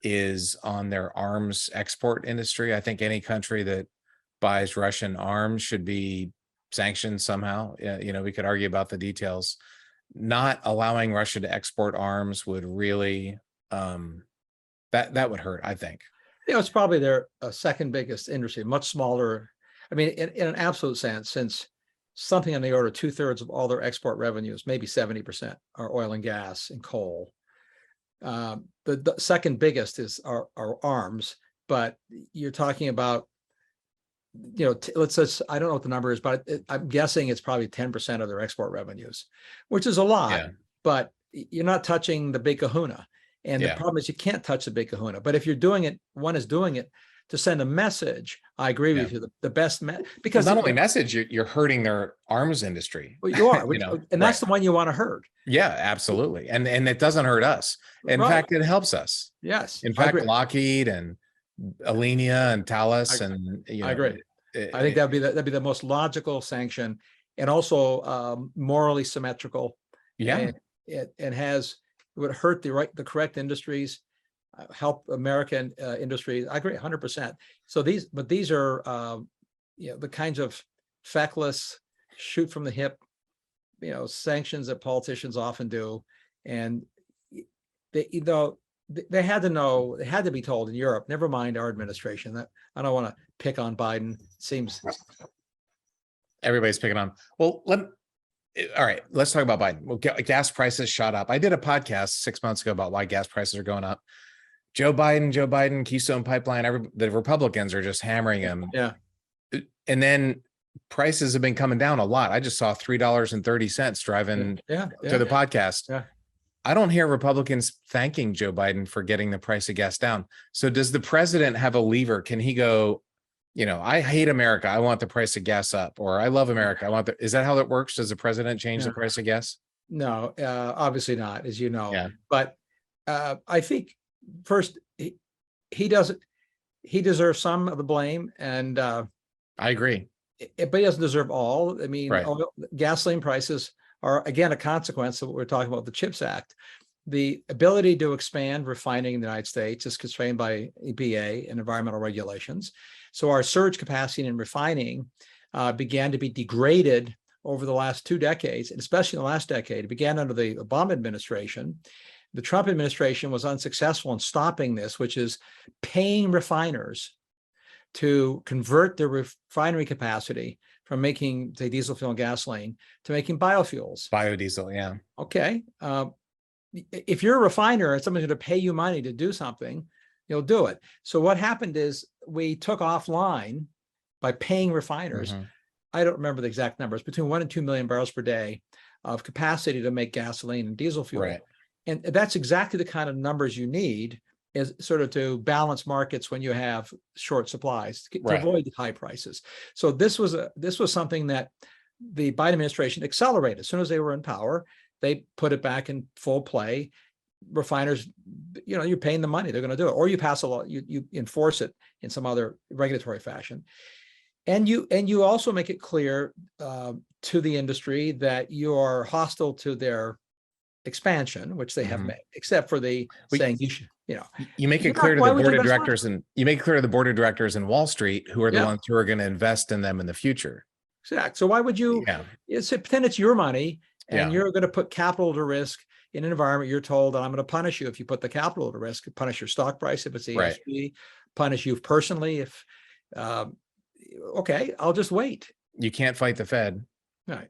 is on their arms export industry. I think any country that buys Russian arms should be sanctioned somehow. We could argue about the details. not allowing Russia to export arms would really, that would hurt, I think. It's probably their second biggest industry, much smaller. I mean, in an absolute sense, since something on the order of 2/3 of all their export revenues, maybe 70%, are oil and gas and coal. The second biggest is our arms, but you're talking about, let's say, I don't know what the number is, but I'm guessing it's probably 10% of their export revenues, which is a lot, but you're not touching the big kahuna. And the problem is you can't touch the big kahuna. But if you're doing it, one is doing it to send a message. I agree with you. The best because not only message, you're hurting their arms industry. Well, you are, and that's the one you want to hurt. Yeah, absolutely. And it doesn't hurt us. In fact, it helps us. Yes. In fact, Lockheed and Alenia and Thales I agree. I think that'd be the most logical sanction, and also morally symmetrical. Yeah. It would hurt the correct industries, help American industries. I agree 100%. So these are the kinds of feckless, shoot from the hip, sanctions that politicians often do. And they had to know, they had to be told in Europe, never mind our administration. That I don't want to pick on Biden. It seems everybody's picking on. Well, all right, let's talk about Biden. Well, gas prices shot up. I did a podcast 6 months ago about why gas prices are going up. Joe Biden, Keystone Pipeline, the Republicans are just hammering him. Yeah. And then prices have been coming down a lot. I just saw $3.30 driving to the podcast. Yeah. I don't hear Republicans thanking Joe Biden for getting the price of gas down. So does the president have a lever? Can he go, I hate America, I want the price of gas up, or I love America, is that how that works? Does the president change the price of gas? No, obviously not, as you know. Yeah. But I think first he deserves some of the blame, and I agree. But he doesn't deserve all. I mean, gasoline prices are again a consequence of what we're talking about, the CHIPS Act. The ability to expand refining in the United States is constrained by EPA and environmental regulations. So our surge capacity in refining began to be degraded over the last 2 decades, and especially in the last decade. It began under the Obama administration. The Trump administration was unsuccessful in stopping this, which is paying refiners to convert their refinery capacity from making, say, diesel fuel and gasoline to making biofuels. Biodiesel, yeah. Okay. If you're a refiner and someone's going to pay you money to do something, you'll do it. So what happened is we took offline by paying refiners. I don't remember the exact numbers, between 1 and 2 million barrels per day of capacity to make gasoline and diesel fuel. Right. And that's exactly the kind of numbers you need, is sort of to balance markets when you have short supplies, to avoid high prices. So this was something that the Biden administration accelerated. As soon as they were in power, they put it back in full play. Refiners, you're paying the money, they're going to do it, or you pass a law, you enforce it in some other regulatory fashion. And you also make it clear to the industry that you are hostile to their expansion, which they have made, except for saying you should, you make it clear to the board of directors, and you make it clear to the board of directors in Wall Street, who are the ones who are going to invest in them in the future. Exactly. So why would you? Pretend it's your money, and you're going to put capital to risk in an environment you're told that I'm going to punish you if you put the capital to risk, punish your stock price if it's ESG, punish you personally if. Okay, I'll just wait. You can't fight the Fed. Right.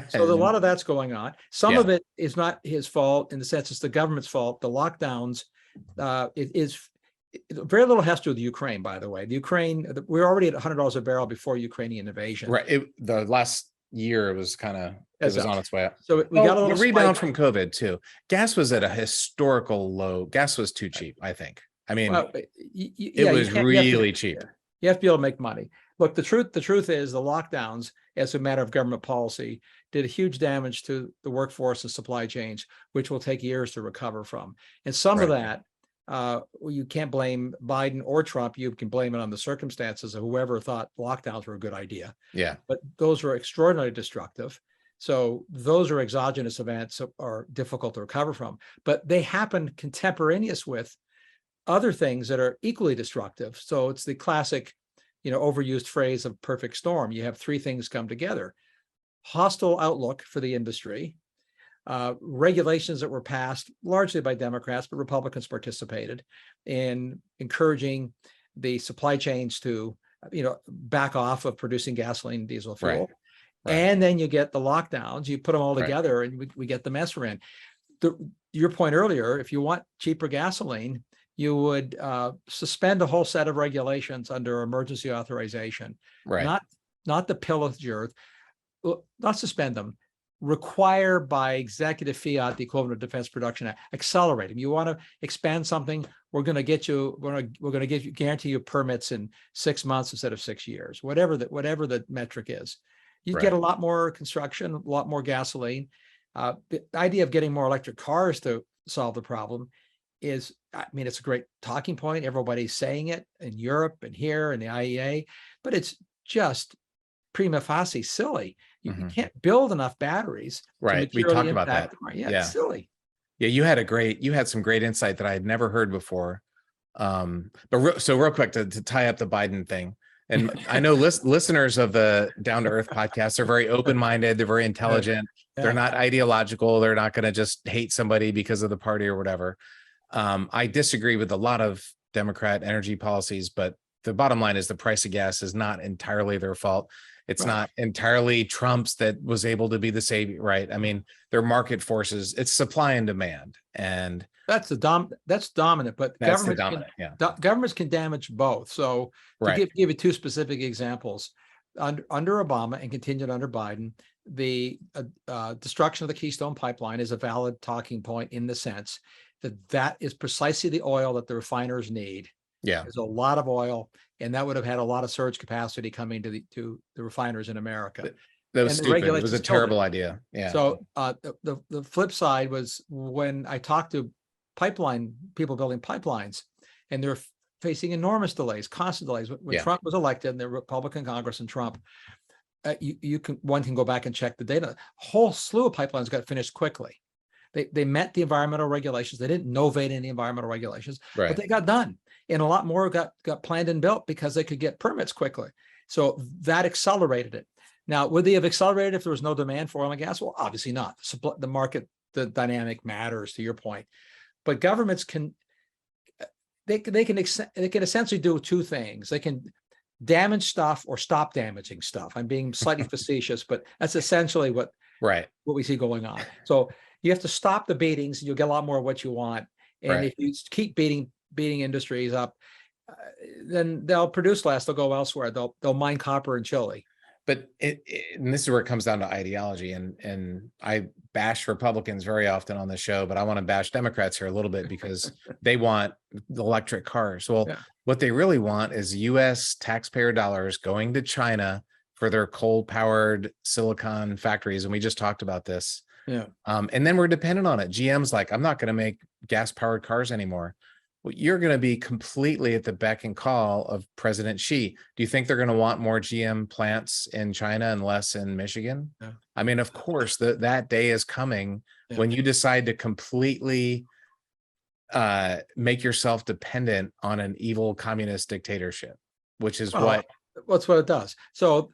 So a lot of that's going on. Some of it is not his fault, in the sense it's the government's fault. The lockdowns, very little has to do with Ukraine, by the way. We're already at $100 a barrel before Ukrainian invasion. Right. The last year it was on its way up. So we got a little rebound from COVID too. Gas was at a historical low. Gas was too cheap, I think. I mean, it was really cheap. You have to be able to make money. Look, the truth is the lockdowns, as a matter of government policy, did huge damage to the workforce and supply chains, which will take years to recover from. And some of that, you can't blame Biden or Trump. You can blame it on the circumstances of whoever thought lockdowns were a good idea. Yeah. But those were extraordinarily destructive. So those are exogenous events that are difficult to recover from. But they happen contemporaneous with other things that are equally destructive. So it's the classic, overused phrase of perfect storm. You have 3 things come together: hostile outlook for the industry, regulations that were passed largely by Democrats, but Republicans participated in encouraging the supply chains to, back off of producing gasoline and diesel fuel. Right. And then you get the lockdowns, you put them all together, and we get the mess we're in. Your point earlier, if you want cheaper gasoline, you would suspend a whole set of regulations under emergency authorization, Right. not the pillager, not suspend them, require by executive fiat the equivalent of Defense Production Act, accelerate them. You want to expand something, we're going to guarantee you permits in 6 months instead of 6 years, whatever the metric is. You get a lot more construction, a lot more gasoline. The idea of getting more electric cars to solve the problem is, it's a great talking point. Everybody's saying it in Europe and here in the IEA, but it's just prima facie silly. You can't build enough batteries. Right. We talked about that. Yeah, it's silly. Yeah, you had some great insight that I had never heard before. So real quick to tie up the Biden thing. And I know listeners of the Down to Earth podcast are very open-minded. They're very intelligent. Yeah. They're not ideological. They're not going to just hate somebody because of the party or whatever. I disagree with a lot of Democrat energy policies, but the bottom line is the price of gas is not entirely their fault. It's not entirely Trump's that was able to be the savior, right? They're market forces. It's supply and demand, and that's dominant. But governments can damage both. So to give you two specific examples, under Obama and continued under Biden, the destruction of the Keystone Pipeline is a valid talking point in the sense that is precisely the oil that the refiners need. Yeah, there's a lot of oil, and that would have had a lot of surge capacity coming to the refiners in That in was stupid. It was a terrible idea. Yeah. So the flip side was when I talked to people building pipelines, and they're facing enormous delays, constant delays. When Trump was elected, and the Republican Congress and Trump, one can go back and check the data. A whole slew of pipelines got finished quickly. They met the environmental regulations. They didn't novate any environmental regulations, but they got done. And a lot more got planned and built because they could get permits quickly. So that accelerated it. Now, would they have accelerated if there was no demand for oil and gas? Well, obviously not. The market, the dynamic matters, to your point. But governments can essentially do two things. They can damage stuff or stop damaging stuff. I'm being slightly facetious, but that's essentially what we see going on. So you have to stop the beatings, and you'll get a lot more of what you want. And if you keep beating industries up, then they'll produce less. They'll go elsewhere. They'll mine copper in Chile. But and this is where it comes down to ideology. And I bash Republicans very often on the show, but I want to bash Democrats here a little bit because they want the electric cars. Well, what they really want is U.S. taxpayer dollars going to China for their coal-powered silicon factories. And we just talked about this. Yeah. And then we're dependent on it. GM's like, I'm not going to make gas-powered cars anymore. Well, you're going to be completely at the beck and call of President Xi. Do you think they're going to want more GM plants in China and less in Michigan? Yeah. Of course, that day is coming when you decide to completely make yourself dependent on an evil communist dictatorship, which is that's what it does. So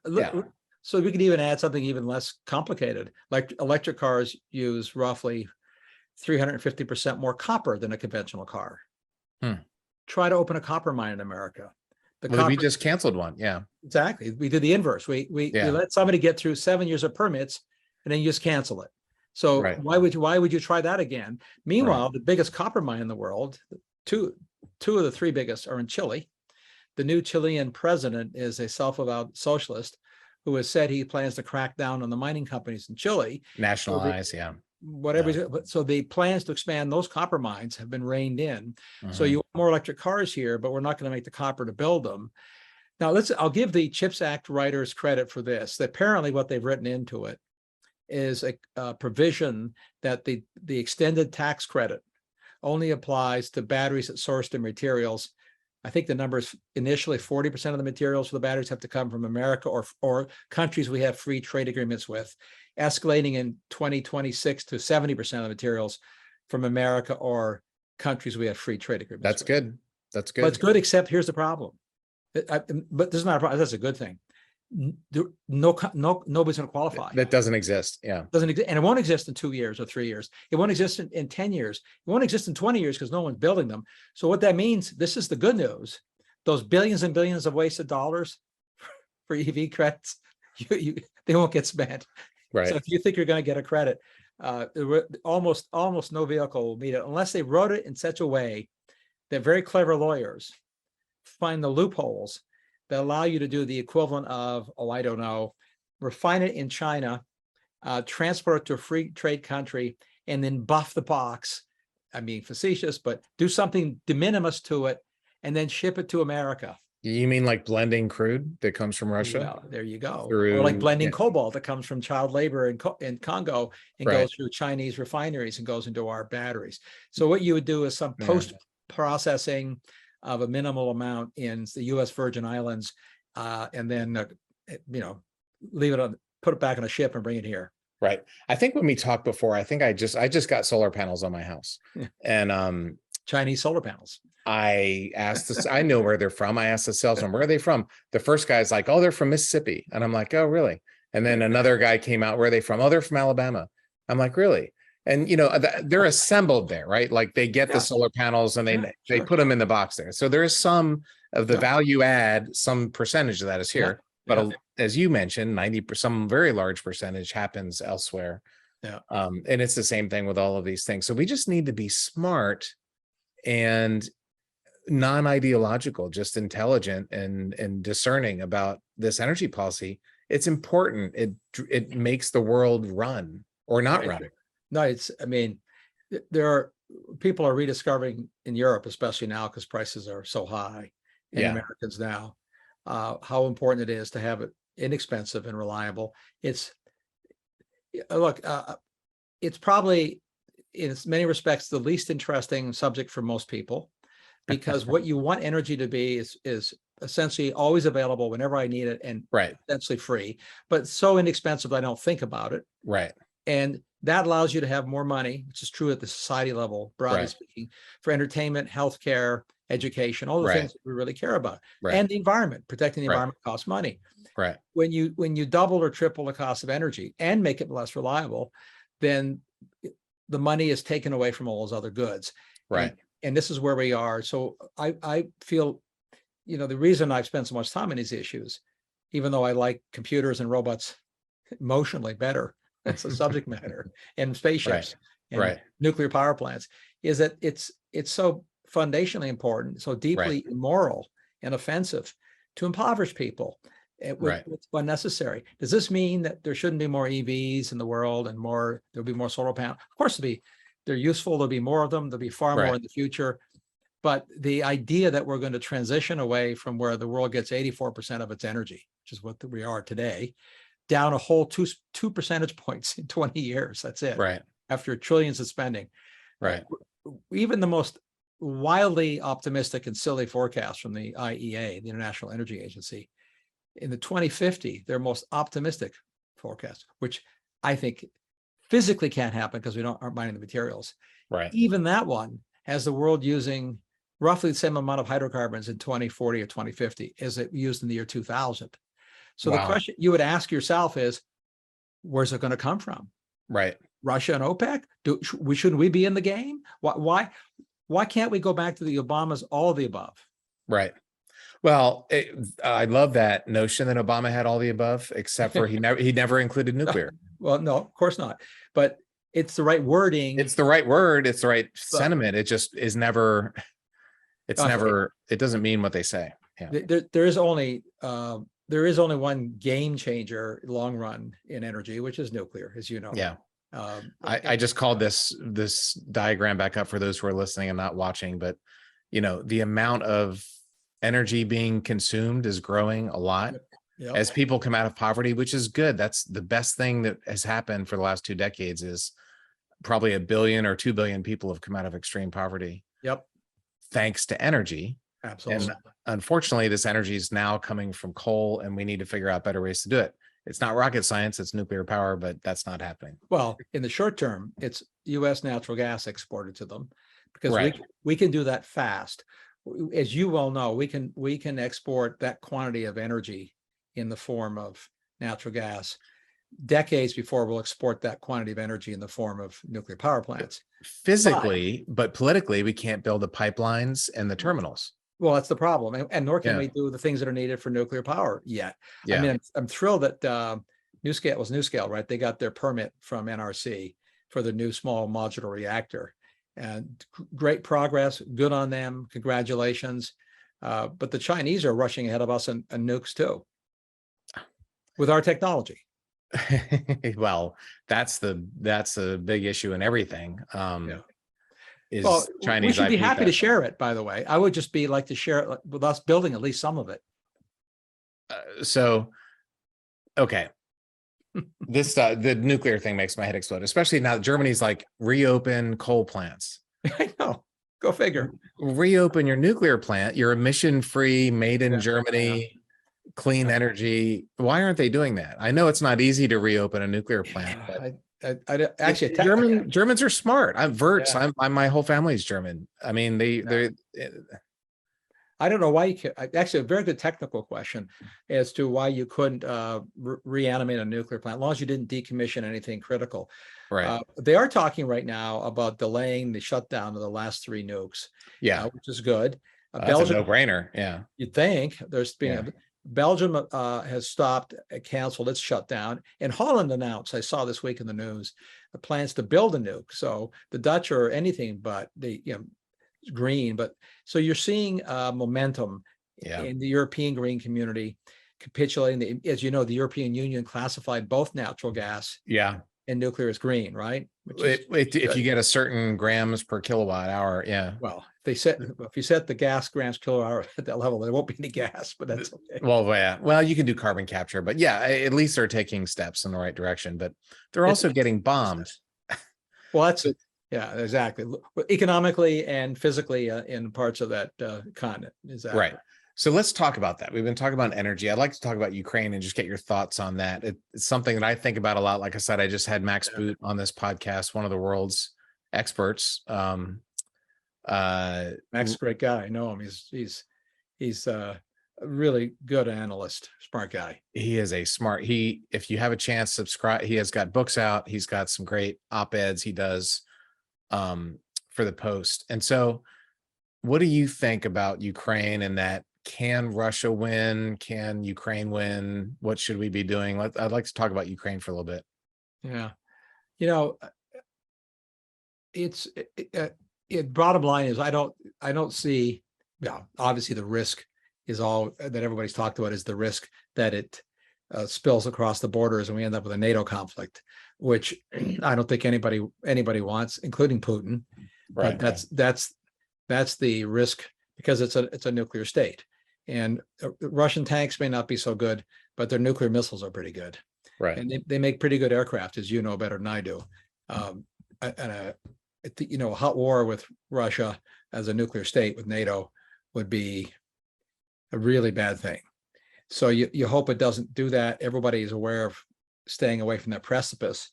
So we could even add something even less complicated. Like electric cars use roughly 350% more copper than a conventional car. Try to open a copper mine in America. We just canceled one. Yeah, exactly. We did the inverse. We let somebody get through 7 years of permits, and then you just cancel it. So why would you try that again? Meanwhile, the biggest copper mine in the world, two of the three biggest, are in Chile. The new Chilean president is a self-avowed socialist who has said he plans to crack down on the mining companies in Chile. Nationalize, So the plans to expand those copper mines have been reined in. So you want more electric cars here, but we're not going to make the copper to build them. Now I'll give the CHIPS Act writers credit for this. Apparently what they've written into it is a provision that the extended tax credit only applies to batteries that source their materials. I think the number is initially 40% of the materials for the batteries have to come from America or countries we have free trade agreements with, escalating in 2026 to 70% of the materials from America or countries we have free trade agreements That's with. Good. That's good. But it's good, except here's the problem. But this is not a problem. That's a good thing. nobody's going to qualify. That doesn't exist. Yeah. Doesn't exist, and it won't exist in 2 years or 3 years. It won't exist in 10 years. It won't exist in 20 years because no one's building them. So what that means, this is the good news. Those billions and billions of wasted dollars for EV credits, they won't get spent. Right. So if you think you're going to get a credit, almost no vehicle will meet it unless they wrote it in such a way that very clever lawyers find the loopholes that allow you to do the equivalent of, oh, I don't know, refine it in China, transport it to a free trade country, and then buff the box. I'm being facetious, but do something de minimis to it and then ship it to America. You mean like blending crude that comes from Russia? Well, there you go. Through, or like blending yeah. cobalt that comes from child labor in Congo and Right. goes through Chinese refineries and goes into our batteries. So what you would do is some Yeah. post-processing of a minimal amount in the U.S. Virgin Islands, and then leave it on, put it back on a ship and bring it here. Right. I think when we talked before, I think I just got solar panels on my house, Yeah. and Chinese solar panels. I asked this, I know where they're from. I asked the salesman, where are they from? The first guy's like, oh, they're from Mississippi. And I'm like, oh, really? And then another guy came out, where are they from? Oh, they're from Alabama. I'm like, really? And they're assembled there, right? Like they get the solar panels and they put them in the box there. So there is some of the value add, some percentage of that is here. But as you mentioned, 90%, some very large percentage happens elsewhere. Yeah. And it's the same thing with all of these things. So we just need to be smart and non-ideological, just intelligent and discerning about this energy policy. It's important. It makes the world run or not run. No, people are rediscovering in Europe, especially now because prices are so high, and Americans now, how important it is to have it inexpensive and reliable. It's probably in many respects the least interesting subject for most people, because what you want energy to be is essentially always available whenever I need it and essentially free, but so inexpensive I don't think about it. Right. And that allows you to have more money, which is true at the society level, broadly speaking, for entertainment, healthcare, education, all the things that we really care about, and the environment. Protecting the environment costs money. Right. When you double or triple the cost of energy and make it less reliable, then the money is taken away from all those other goods. Right. And this is where we are. So I feel, the reason I've spent so much time on these issues, even though I like computers and robots emotionally better, that's a subject matter, and spaceships and nuclear power plants, is that it's so foundationally important, so deeply immoral and offensive to impoverish people when necessary. Does this mean that there shouldn't be more EVs in the world and there'll be more solar panels? Of course, they're useful. There'll be more of them. There'll be far more in the future. But the idea that we're going to transition away from where the world gets 84% of its energy, which is what we are today, down a whole two percentage points in 20 years. That's it. Right. After trillions of spending. Right. Even the most wildly optimistic and silly forecast from the IEA, the International Energy Agency, in the 2050, their most optimistic forecast, which I think physically can't happen because we aren't mining the materials. Right. Even that one has the world using roughly the same amount of hydrocarbons in 2040 or 2050 as it used in the year 2000. So the question you would ask yourself is, where's it going to come from? Right. Russia and OPEC? Shouldn't we be in the game? Why can't we go back to the Obamas, all of the above? Right. Well, I love that notion that Obama had all the above, except for he never included nuclear. Well, no, of course not. But it's the right wording. It's the right word. It's the right sentiment. It just is never. It's never. It doesn't mean what they say. Yeah. There is only one game changer long run in energy, which is nuclear, as you know. Yeah. I just called this diagram back up for those who are listening and not watching, but the amount of energy being consumed is growing a lot as people come out of poverty, which is good. That's the best thing that has happened for the last 2 decades, is probably 1 billion or 2 billion people have come out of extreme poverty. Thanks to energy. Absolutely. And unfortunately, this energy is now coming from coal, and we need to figure out better ways to do it. It's not rocket science, it's nuclear power, but that's not happening. Well, in the short term, it's U.S. natural gas exported to them, because we can do that fast. As you well know, we can export that quantity of energy in the form of natural gas. Decades before we'll export that quantity of energy in the form of nuclear power plants. Physically, but politically, we can't build the pipelines and the terminals. Well, that's the problem, and nor can Yeah. we do the things that are needed for nuclear power yet. Yeah. I mean, I'm thrilled that NuScale, right? They got their permit from NRC for the new small modular reactor, and great progress. Good on them. Congratulations. But the Chinese are rushing ahead of us and nukes too, with our technology. Well, that's the big issue in everything. Yeah. Is Well, Chinese we should be IP happy to theft. share it, by the way. I would just be like to share it with us building at least some of it. So, okay. The nuclear thing makes my head explode, especially now that Germany's like reopen coal plants. I know. Go figure. Reopen your nuclear plant, you're emission free, made in Yeah, Germany, clean Yeah. energy. Why aren't they doing that? I know it's not easy to reopen a nuclear plant, but Actually, Germans are smart. I'm Verts. Yeah. I'm my whole family's German. I mean, they're I don't know why you can't. Actually, a very good technical question as to why you couldn't reanimate a nuclear plant, as long as you didn't decommission anything critical. right. They are talking right now about delaying the shutdown of the last 3 nukes. Yeah, which is good. that's Belgium, a no-brainer. Yeah, you'd think there's been Yeah. Belgium has stopped, canceled its shutdown, and Holland announced, I saw this week in the news, the plans to build a nuke. So the Dutch are anything but green. But so you're seeing momentum yeah, in the European green community capitulating. As you know, the European Union classified both natural gas yeah. and nuclear as green, right? Which is If you get a certain grams per kilowatt hour, yeah. well, if you set the gas grams kilowatt hour at that level, there won't be any gas, but that's okay. Well, yeah. Well, you can do carbon capture, but yeah, at least they're taking steps in the right direction. But they're also getting bombed. Well, that's yeah, exactly. Economically and physically in parts of that continent. Exactly. Right. So let's talk about that. We've been talking about energy. I'd like to talk about Ukraine and just get your thoughts on that. It's something that I think about a lot. Like I said, I just had Max Boot on this podcast, one of the world's experts. Max is a great guy. I know him. He's a really good analyst, smart guy. He is if you have a chance, subscribe. He has got books out. He's got some great op-eds he does for the Post. And so what do you think about Ukraine and that? Can Russia win? Can Ukraine win? What should we be doing? I'd like to talk about Ukraine for a little bit. Yeah. Bottom line is I don't see, obviously the risk is all that everybody's talked about, is the risk that it spills across the borders and we end up with a NATO conflict, which I don't think anybody wants, including Putin. Right. But that's the risk, because it's a nuclear state, and Russian tanks may not be so good, but their nuclear missiles are pretty good. Right. And they make pretty good aircraft, as you know better than I do. A hot war with Russia as a nuclear state with NATO would be a really bad thing. So you hope it doesn't do that. Everybody is aware of staying away from that precipice.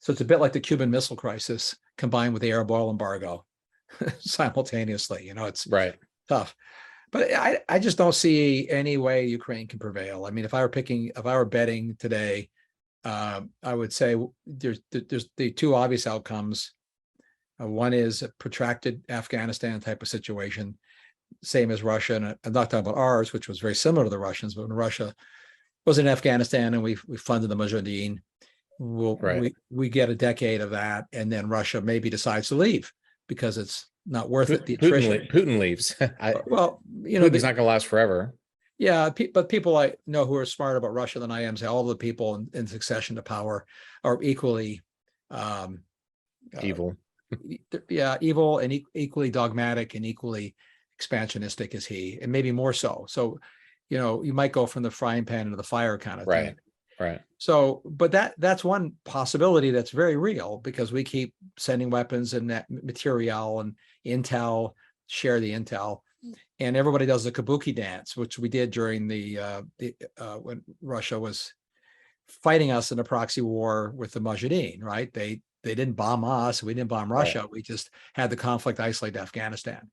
So it's a bit like the Cuban Missile Crisis combined with the Arab oil embargo simultaneously. It's right. Tough. But I just don't see any way Ukraine can prevail. I mean, if I were betting today, I would say there's the 2 obvious outcomes. One is a protracted Afghanistan type of situation, same as Russia. And I'm not talking about ours, which was very similar to the Russians, but when Russia was in Afghanistan and we funded the Mujahideen, we get a decade of that, and then Russia maybe decides to leave because it's not worth it. The attrition. Putin leaves. Putin's not going to last forever. Yeah, but people I know who are smarter about Russia than I am say all the people in succession to power are equally evil. Evil and equally dogmatic and equally expansionistic as he, and maybe more so. So, you might go from the frying pan into the fire kind of thing. Right. So, but that's one possibility that's very real, because we keep sending weapons and that material and intel, share the intel, and everybody does the kabuki dance, which we did during when Russia was fighting us in a proxy war with the Mujahideen, right? They didn't bomb us, we didn't bomb Russia. Right. We just had the conflict isolate Afghanistan.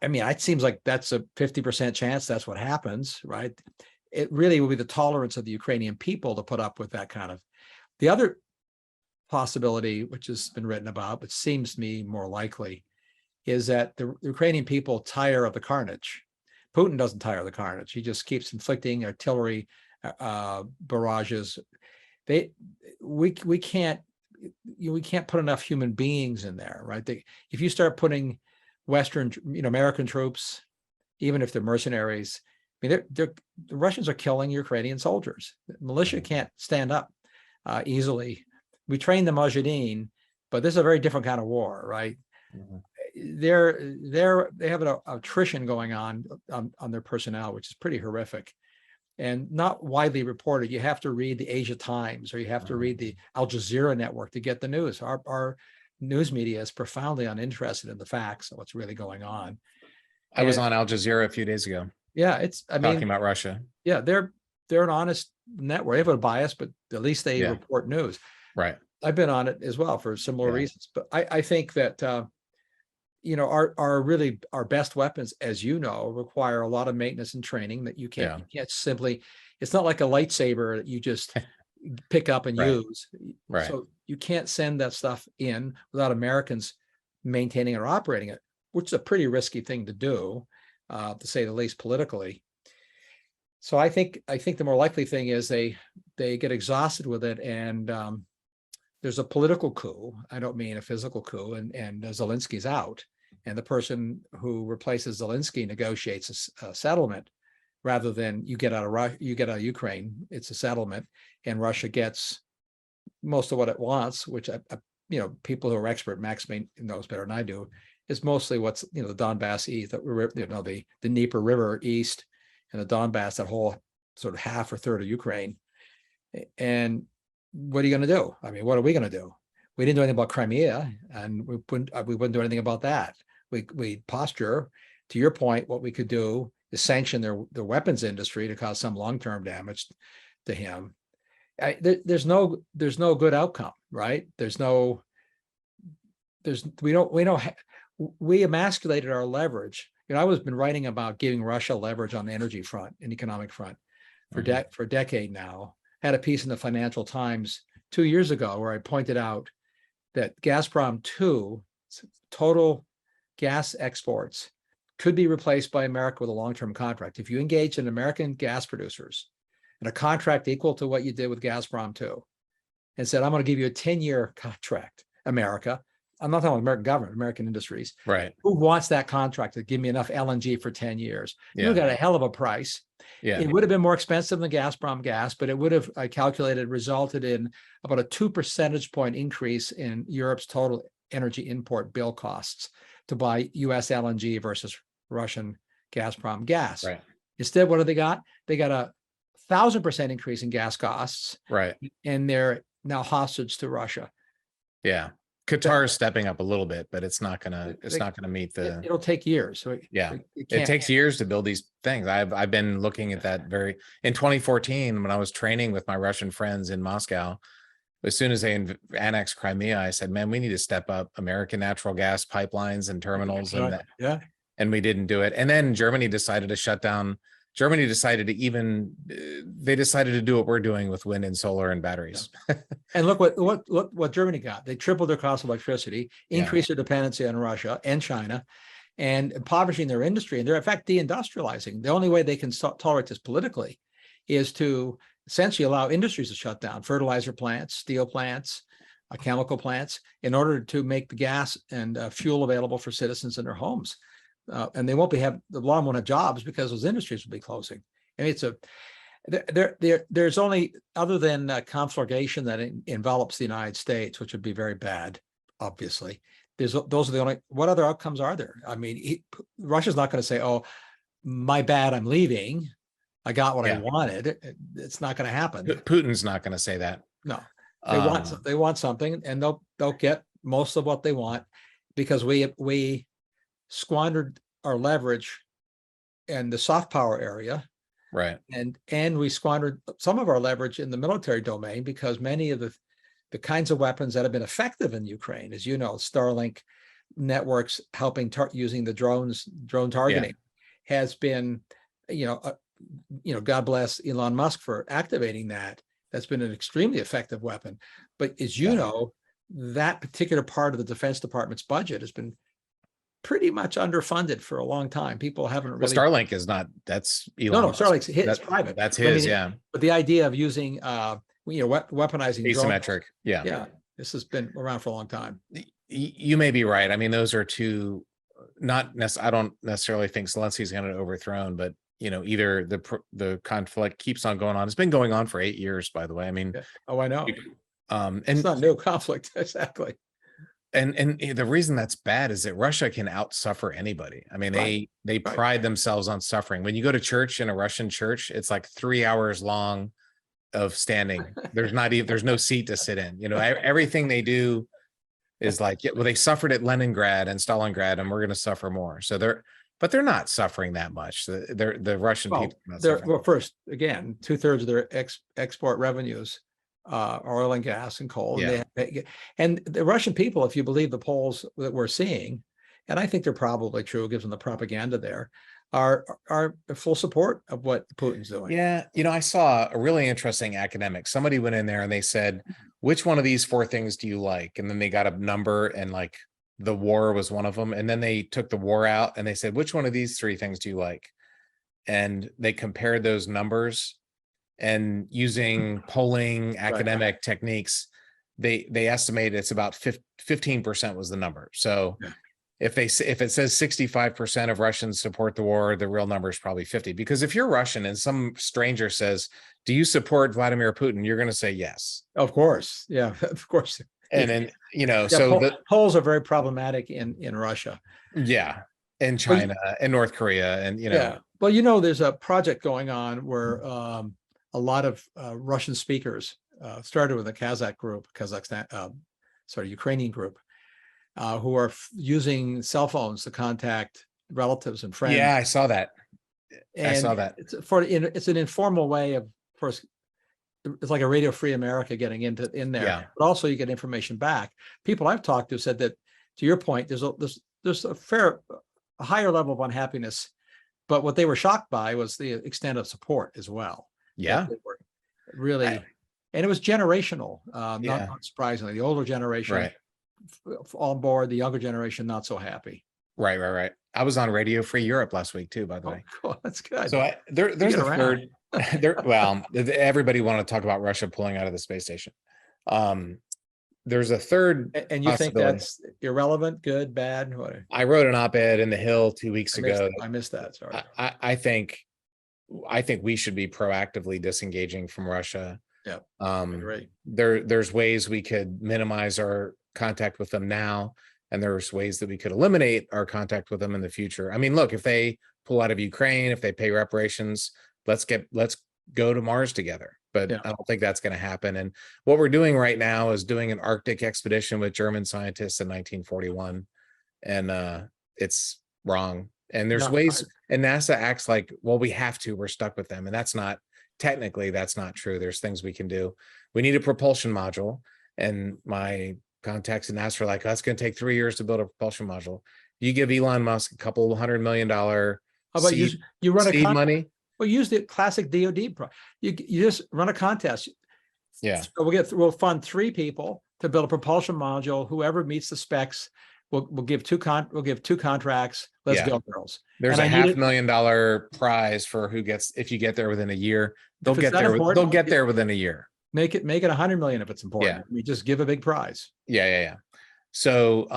I mean, it seems like that's a 50% chance that's what happens, right? it really will be the tolerance of the Ukrainian people to put up with that kind of. The other possibility, which has been written about, but seems to me more likely, is that the Ukrainian people tire of the carnage. Putin doesn't tire of the carnage. He just keeps inflicting artillery barrages. We can't put enough human beings in there, right? If you start putting Western, American troops, even if they're mercenaries, I mean, the Russians are killing Ukrainian soldiers. The militia can't stand up easily. We train the Mujahideen, but this is a very different kind of war, right? They have an attrition going on their personnel, which is pretty horrific and not widely reported. You have to read the Asia Times or you have to read the Al Jazeera network to get the news. Our news media is profoundly uninterested in the facts of what's really going on. I was on Al Jazeera a few days ago. Yeah, talking about Russia. Yeah, they're an honest network. They have a bias, but at least they report news. Right. I've been on it as well for similar reasons. But I think that our best weapons, as you know, require a lot of maintenance and training that you can't simply. It's not like a lightsaber that you just pick up and use. Right. So you can't send that stuff in without Americans maintaining or operating it, which is a pretty risky thing to do, to say the least, politically. So I think the more likely thing is they get exhausted with it, and there's a political coup. I don't mean a physical coup, and Zelensky's out, and the person who replaces Zelensky negotiates a settlement rather than you get out of Ukraine. It's a settlement, and Russia gets most of what it wants, which people who are expert, Max knows better than I do, is mostly what's the Donbass east, the Dnieper River east, and the Donbass, that whole sort of half or third of Ukraine. And what are you going to do? I mean, what are we going to do? We didn't do anything about Crimea, and we wouldn't do anything about that. We posture. To your point, what we could do is sanction their weapons industry to cause some long-term damage to him. There's no good outcome, right? We emasculated our leverage. I was been writing about giving Russia leverage on the energy front and economic front for a decade now. Had a piece in the Financial Times 2 years ago where I pointed out that Gazprom 2 total gas exports could be replaced by America with a long-term contract. If you engage in American gas producers in a contract equal to what you did with Gazprom 2 and said, I'm going to give you a 10-year contract, America. I'm not talking about American government, American industries. Right. Who wants that contract to give me enough LNG for 10 years? You got a hell of a price. Yeah. It would have been more expensive than Gazprom gas, but it would have, I calculated, resulted in about a 2 percentage point increase in Europe's total energy import bill costs to buy US LNG versus Russian Gazprom gas. Right. Instead, what do they got? They got a 1,000% increase in gas costs. Right. And they're now hostage to Russia. Yeah. Qatar is stepping up a little bit, but it's not gonna meet the. It'll take years. So it takes years to build these things. I've been looking at that in 2014 when I was training with my Russian friends in Moscow. As soon as they annexed Crimea, I said, "Man, we need to step up American natural gas pipelines and terminals." And that. Yeah. And we didn't do it. And then Germany decided to shut down. Germany decided to they decided to do what we're doing with wind and solar and batteries. Yeah. And look what Germany got. They tripled their cost of electricity, increased their dependency on Russia and China, and impoverishing their industry. And they're in fact deindustrializing. The only way they can tolerate this politically is to essentially allow industries to shut down, fertilizer plants, steel plants, chemical plants, in order to make the gas and fuel available for citizens in their homes. And they won't a lot of them won't have jobs because those industries will be closing. And there's only, other than conflagration that envelops the United States, which would be very bad, obviously. Those are the only. What other outcomes are there? I mean, Russia's not going to say, "Oh, my bad, I'm leaving. I got what I wanted." It's not going to happen. Putin's not going to say that. No, they want something, and they'll get most of what they want because we squandered our leverage in the soft power area, right? And we squandered some of our leverage in the military domain because many of the kinds of weapons that have been effective in Ukraine, as you know, Starlink networks helping using the drone targeting has been, God bless Elon Musk for activating that. That's been an extremely effective weapon. But as you know, that particular part of the Defense Department's budget has been pretty much underfunded for a long time. People haven't really. Well, Starlink is not. That's Elon. No, Musk. Starlink's his private. That's his. Yeah. But the idea of using, weaponizing asymmetric. drones, Yeah. This has been around for a long time. You may be right. I mean, those are two. I don't necessarily think Zelensky's going to overthrown, but either the conflict keeps on going on. It's been going on for 8 years, by the way. I mean, oh, I know. And it's not new conflict, exactly. And the reason that's bad is that Russia can outsuffer anybody. I mean, they pride themselves on suffering. When you go to church in a Russian church, it's like 3 hours long of standing. There's no seat to sit in. Everything they do is like, well, they suffered at Leningrad and Stalingrad, and we're going to suffer more. So they're not suffering that much. The Russian people. Well, first, again, 2/3 of their export revenues are oil and gas and coal. Yeah. And the Russian people, if you believe the polls that we're seeing, and I think they're probably true, given the propaganda there, are full support of what Putin's doing. Yeah. I saw a really interesting academic. Somebody went in there and they said, which one of these 4 things do you like? And then they got a number, and like the war was one of them. And then they took the war out and they said, which one of these 3 things do you like? And they compared those numbers, and using polling academic techniques, they estimate it's about 15% was the number. So if it says 65% of Russians support the war, the real number is probably 50. Because if you're Russian and some stranger says, do you support Vladimir Putin? You're going to say yes. Of course. Yeah, of course. And then, so polls are very problematic in Russia. Yeah. In China and North Korea. And, Yeah. Well, there's a project going on where a lot of Russian speakers started with a Ukrainian group, who are using cell phones to contact relatives and friends. Yeah, I saw that. It's an informal way of first. It's like a Radio Free America getting in there, but also you get information back. People I've talked to said that, to your point, there's a higher level of unhappiness, but what they were shocked by was the extent of support as well. Yeah, really, and it was generational. Not surprisingly, the older generation on board, the younger generation not so happy. Right. I was on Radio Free Europe last week too, by the way. Cool. That's good. So there's a third. Everybody wanted to talk about Russia pulling out of the space station. There's a third. And you think that's irrelevant, good, bad? What? I wrote an op-ed in The Hill 2 weeks ago. I missed that. Sorry. I think we should be proactively disengaging from Russia. Yeah. Right. There's ways we could minimize our contact with them now, and there's ways that we could eliminate our contact with them in the future. I mean, look, if they pull out of Ukraine, if they pay reparations, let's go to Mars together. But I don't think that's going to happen. And what we're doing right now is doing an Arctic expedition with German scientists in 1941, and it's wrong. And there's ways, and NASA acts like, well, we have to, we're stuck with them. And that's not true. There's things we can do. We need a propulsion module. And my contacts in NASA are like, that's going to take 3 years to build a propulsion module. You give Elon Musk a couple $100 million How about seed money? Well, use the classic DoD. You just run a contest. Yeah. So we'll fund 3 people to build a propulsion module. Whoever meets the specs, we'll give two contracts. Let's go, girls. There's a $500,000 prize for if you get there within a year. They'll get there within a year. Make it 100 million if it's important. We just give a big prize. Yeah. So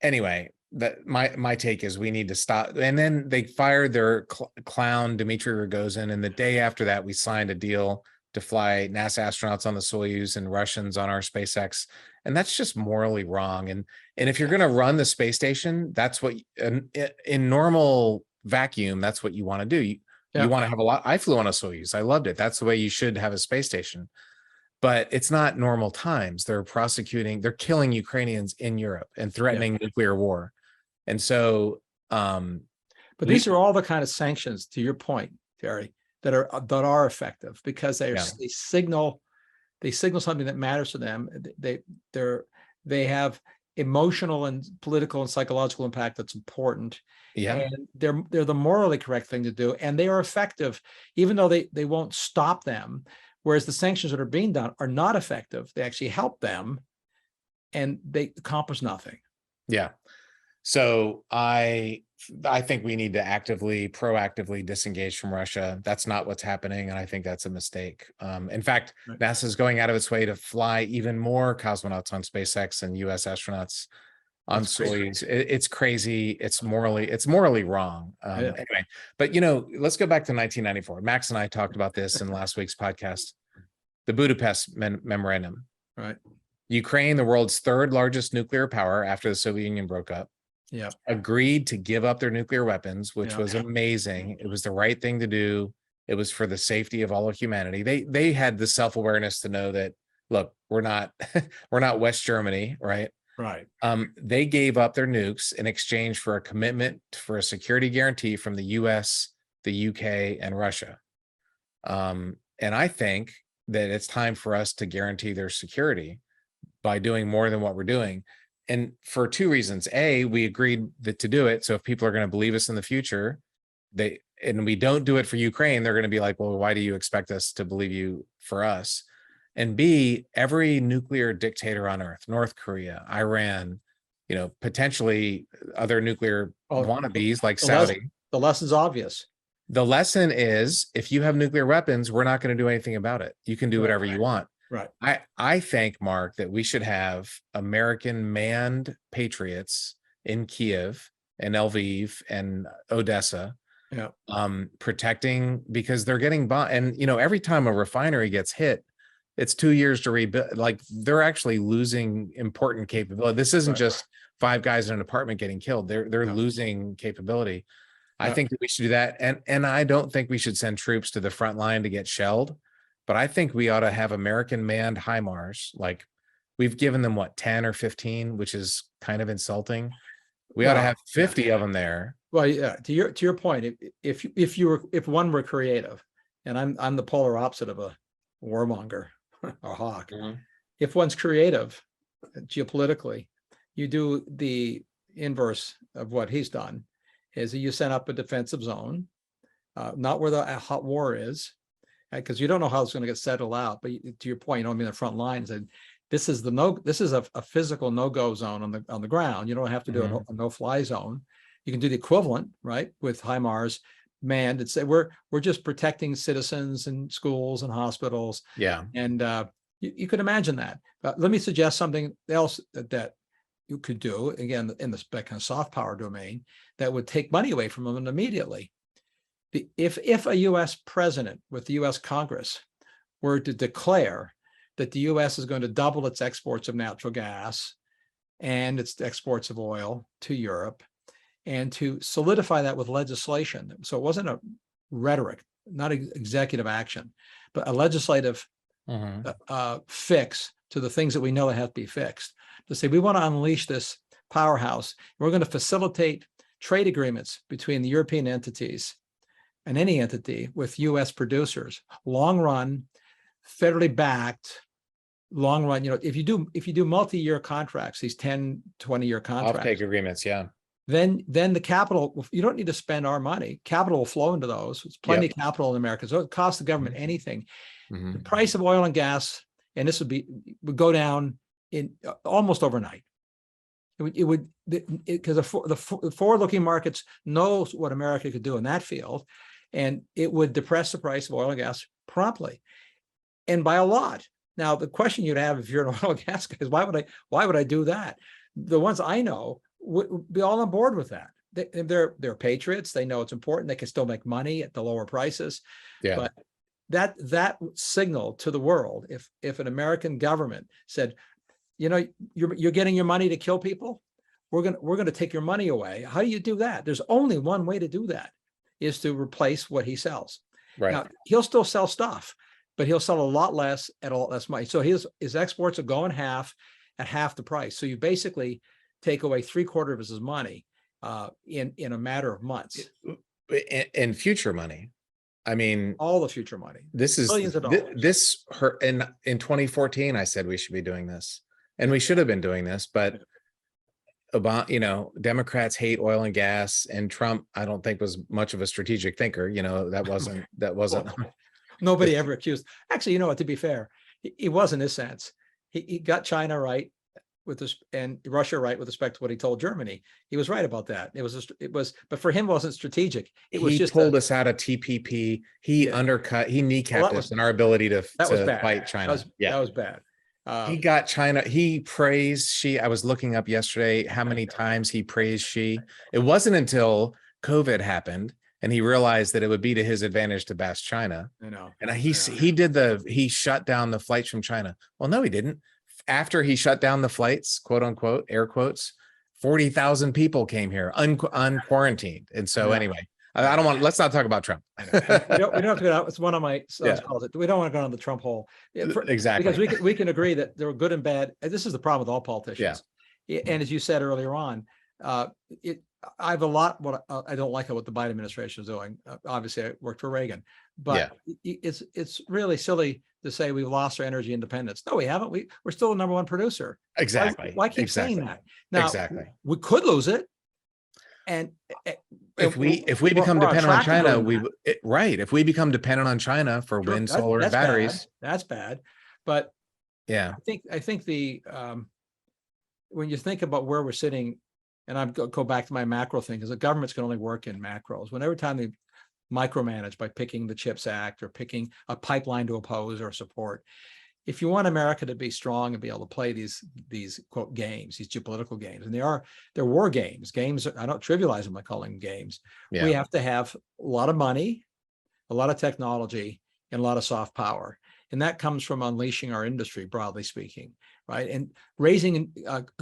anyway, that my take is we need to stop. And then they fired their clown Dmitry Rogozin, and the day after that we signed a deal to fly NASA astronauts on the Soyuz and Russians on our SpaceX, and that's just morally wrong. And if you're going to run the space station, that's what in normal vacuum, that's what you want to do. You want to have a lot. I flew on a Soyuz. I loved it. That's the way you should have a space station. But it's not normal times. They're killing Ukrainians in Europe and threatening nuclear war. And so, but these are all the kind of sanctions, to your point, Terry, that are effective because they signal something that matters to them. They have emotional and political and psychological impact that's important. Yeah. And they're the morally correct thing to do, and they are effective, even though they won't stop them. Whereas the sanctions that are being done are not effective. They actually help them, and they accomplish nothing. Yeah. So I think we need to proactively disengage from Russia. That's not what's happening, and I think that's a mistake. In fact, Right. NASA is going out of its way to fly even more cosmonauts on SpaceX and U.S. astronauts on That's crazy. Soyuz. It's crazy. It's morally wrong. Yeah. Anyway, but let's go back to 1994. Max and I talked about this in last week's podcast. The Budapest Memorandum. Right. Ukraine, the world's third largest nuclear power after the Soviet Union broke up, Yeah. agreed to give up their nuclear weapons, which Yeah. was amazing. It was the right thing to do. It was for the safety of all of humanity. They had the self-awareness to know that, look, we're not we're not West Germany, right? Right. They gave up their nukes in exchange for a commitment for a security guarantee from the US, the UK, and Russia. And I think that it's time for us to guarantee their security by doing more than what we're doing. And for two reasons. A, we agreed to do it. So if people are going to believe us in the future, and we don't do it for Ukraine, they're going to be like, well, why do you expect us to believe you for us? And B, every nuclear dictator on earth, North Korea, Iran, potentially other nuclear wannabes like Saudi. The lesson's obvious. The lesson is, if you have nuclear weapons, we're not going to do anything about it. You can do whatever you want. Right. I think, Mark, that we should have American manned patriots in Kiev and Lviv and Odessa, protecting, because they're getting bombed. And every time a refinery gets hit, it's 2 years to rebuild. Like, they're actually losing important capability. This isn't just 5 guys in an apartment getting killed. They're losing capability. I think that we should do that. And I don't think we should send troops to the front line to get shelled, but I think we ought to have American manned HIMARS. Like, we've given them 10 or 15, which is kind of insulting. We ought to have 50 of them there. Well, yeah, to your point, if one were creative, and I'm the polar opposite of a warmonger or hawk. Mhm. If one's creative geopolitically, you do the inverse of what he's done, is you set up a defensive zone, not where the hot war is, because you don't know how it's going to get settled out. But to your point, the front lines, and this is a physical no-go zone on the ground. You don't have to do a no-fly zone. You can do the equivalent, right, with HIMARS manned, and say we're just protecting citizens and schools and hospitals. Yeah. And you could imagine that. Let me suggest something else that you could do, again, in this kind of soft power domain, that would take money away from them immediately. If a U.S. president with the U.S. Congress were to declare that the U.S. is going to double its exports of natural gas and its exports of oil to Europe, and to solidify that with legislation, so it wasn't a rhetoric, not executive action, but a legislative fix to the things that we know that have to be fixed, to say we want to unleash this powerhouse. We're going to facilitate trade agreements between the European entities and any entity with U.S. producers, long run, federally backed, long run. If you do multi-year contracts, these 10, 20-year contracts, Offtake agreements, then the capital, you don't need to spend our money. Capital will flow into those. It's plenty of capital in America, so it costs the government anything. The price of oil and gas, and this would go down in almost overnight. It would, because the forward-looking markets knows what America could do in that field, and it would depress the price of oil and gas promptly, and by a lot. Now, the question you'd have if you're an oil and gas guy is, why would I do that? The ones I know would be all on board with that. They're patriots. They know it's important. They can still make money at the lower prices. But that signal to the world, if an American government said, you're getting your money to kill people, we're going to take your money away. How do you do that? There's only one way to do that, is to replace what he sells. Right. Now, he'll still sell stuff, but he'll sell a lot less at a lot less money. So his exports will go in half at half the price. So you basically take away 3/4 of his money in a matter of months. In future money. I mean, all the future money. This is billions of dollars. This hurt in 2014. I said we should be doing this, and we should have been doing this, but Obama, Democrats hate oil and gas, and Trump, I don't think was much of a strategic thinker. That wasn't Nobody ever accused. Actually, you know what? To be fair, he was in this sense. He got China right with this and Russia right with respect to what he told Germany. He was right about that. It was, but for him, it wasn't strategic. It was just pulled us out of TPP. He undercut, he kneecapped us in our ability to fight China. That was bad. He got China. He praised Xi. I was looking up yesterday how many times he praised Xi. It wasn't until COVID happened and he realized that it would be to his advantage to bash China. I know. And he shut down the flights from China. Well, no, he didn't. After he shut down the flights, quote unquote, air quotes, 40,000 people came here unquarantined. And so anyway, I don't want, let's not talk about Trump. we don't have to go out. It's one of my sons calls it. We don't want to go down the Trump hole. Exactly. Because we can agree that there were good and bad. And this is the problem with all politicians. And as you said earlier on, I have a lot, I don't like what the Biden administration is doing. Obviously I worked for Reagan, but it's really silly to say we've lost our energy independence. No, we haven't. We're still the number one producer. Exactly. Why keep saying that? Now, we could lose it. And if we become dependent on China, if we become dependent on China for wind, solar, and batteries, that's bad. But I think the when you think about where we're sitting, and I go back to my macro thing, because the government's can only work in macros. When every time they micromanage by picking the CHIPS Act or picking a pipeline to oppose or support. If you want America to be strong and be able to play these quote games, these geopolitical games, and they're war games. I don't trivialize them by calling them games. We have to have a lot of money, a lot of technology, and a lot of soft power. And that comes from unleashing our industry, broadly speaking, right? And raising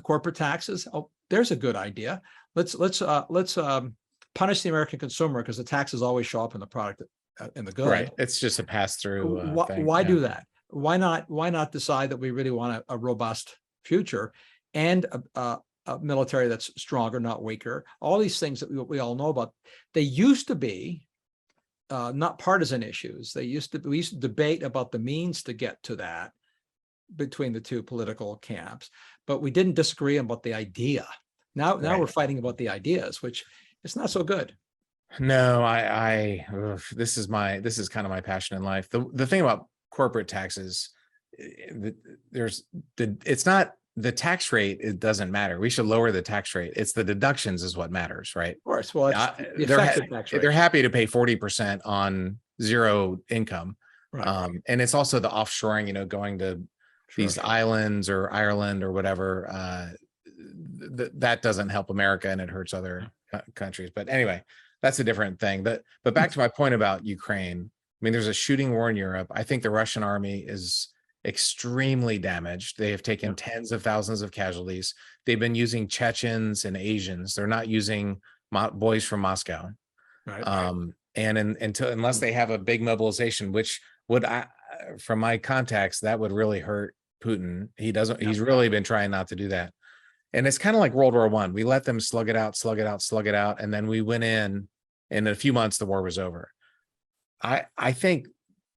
corporate taxes. Oh, there's a good idea. Let's punish the American consumer because the taxes always show up in the product in the good. Right. It's just a pass through. Why do that? Why not decide that we really want a robust future and a military that's stronger, not weaker? All these things that we all know about. They used to be not partisan issues. We used to debate about the means to get to that between the two political camps, but we didn't disagree about the idea. Now we're fighting about the ideas, which is not so good. No, this is kind of my passion in life. The thing about corporate taxes, it's not the tax rate. It doesn't matter. We should lower the tax rate. It's the deductions is what matters, right? Of course. Well, it's the effective tax rate. They're happy to pay 40% on zero income. Right. And it's also the offshoring, going to these islands or Ireland or whatever. That doesn't help America and it hurts other countries. But anyway, that's a different thing. But back to my point about Ukraine. I mean, there's a shooting war in Europe. I think the Russian army is extremely damaged. They have taken tens of thousands of casualties. They've been using Chechens and Asians. They're not using boys from Moscow. Right. And unless they have a big mobilization, which would, from my contacts, that would really hurt Putin. He's really been trying not to do that. And it's kind of like World War I. We let them slug it out. And then we went in a few months, the war was over. I think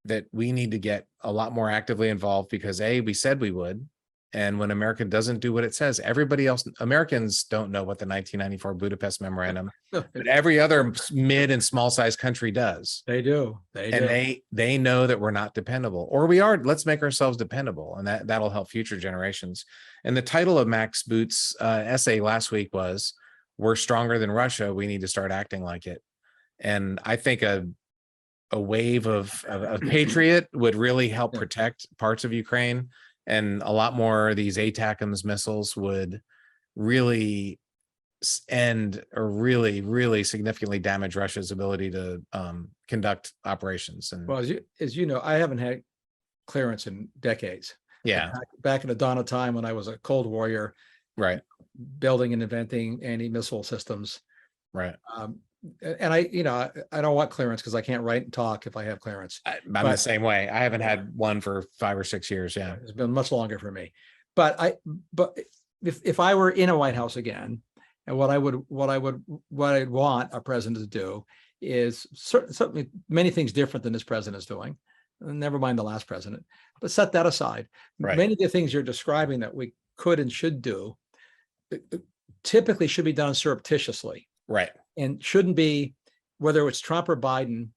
that we need to get a lot more actively involved because we said we would. And when America doesn't do what it says, Americans don't know what the 1994 Budapest Memorandum, but every other mid and small sized country does. They do. They know that we're not dependable, or we are. Let's make ourselves dependable. And that'll help future generations. And the title of Max Boot's essay last week was, "We're stronger than Russia. We need to start acting like it." And I think a wave of Patriot would really help protect parts of Ukraine. And a lot more of these ATACMS missiles would really end or really, really significantly damage Russia's ability to conduct operations. And well, as you know, I haven't had clearance in decades. Yeah. Back in the dawn of time when I was a Cold Warrior, right, building and inventing anti-missile systems. Right. And I don't want clearance because I can't write and talk if I have clearance. I'm the same way. I haven't had one for 5 or 6 years. Yeah. It's been much longer for me. But if I were in a White House again, and what I'd want a president to do is certainly many things different than this president is doing. Never mind the last president, but set that aside. Right. Many of the things you're describing that we could and should do, typically should be done surreptitiously Right. and shouldn't be, whether it's Trump or Biden,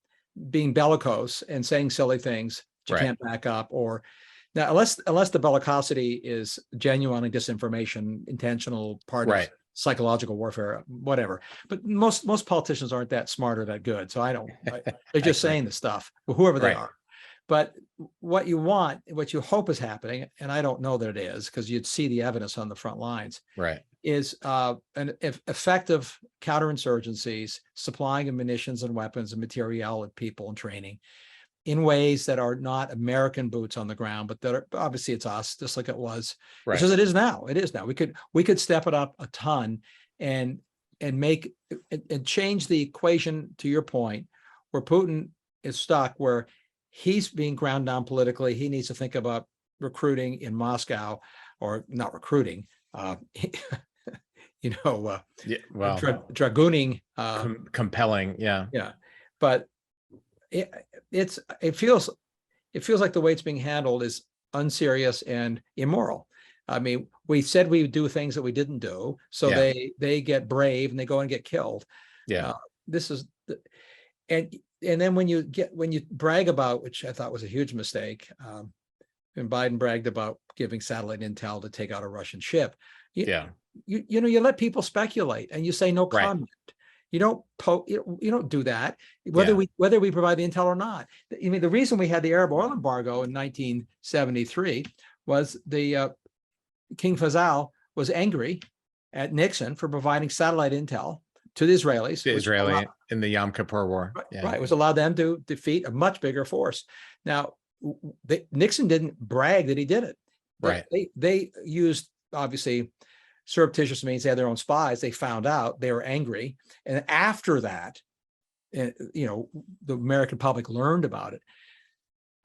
being bellicose and saying silly things that you Right. can't back up, or now unless the bellicosity is genuinely disinformation, intentional part of Right. psychological warfare, whatever. But most politicians aren't that smart or that good, so they're just saying the stuff, whoever they Right. are. But what you want, what you hope is happening, and I don't know that it is because you'd see the evidence on the front lines, Right. is an effective counterinsurgencies, supplying of munitions and weapons and material and people and training in ways that are not American boots on the ground, but that are, obviously it's us, just like it was, Right. just as it is now. It is now. We could step it up a ton and make and change the equation, to your point, where Putin is stuck, where he's being ground down politically. He needs to think about recruiting in Moscow, or not recruiting, Yeah. Well, dragooning, compelling. Yeah. yeah. But it feels like the way it's being handled is unserious and immoral. I mean, we said we would do things that we didn't do, so Yeah. they get brave and they go and get killed. Yeah. This is and then when you brag about, which I thought was a huge mistake, and Biden bragged about giving satellite intel to take out a Russian ship. Yeah. You let people speculate and you say no Right. comment. You don't do that, whether we provide the intel or not. I mean, the reason we had the Arab oil embargo in 1973 was the King Faisal was angry at Nixon for providing satellite intel to the Israelis. The Israeli in the Yom Kippur War. Right, which allowed them to defeat a much bigger force. Now, Nixon didn't brag that he did it. Right. They used, obviously, surreptitious means they had their own spies. They found out, they were angry, and after that, the American public learned about it.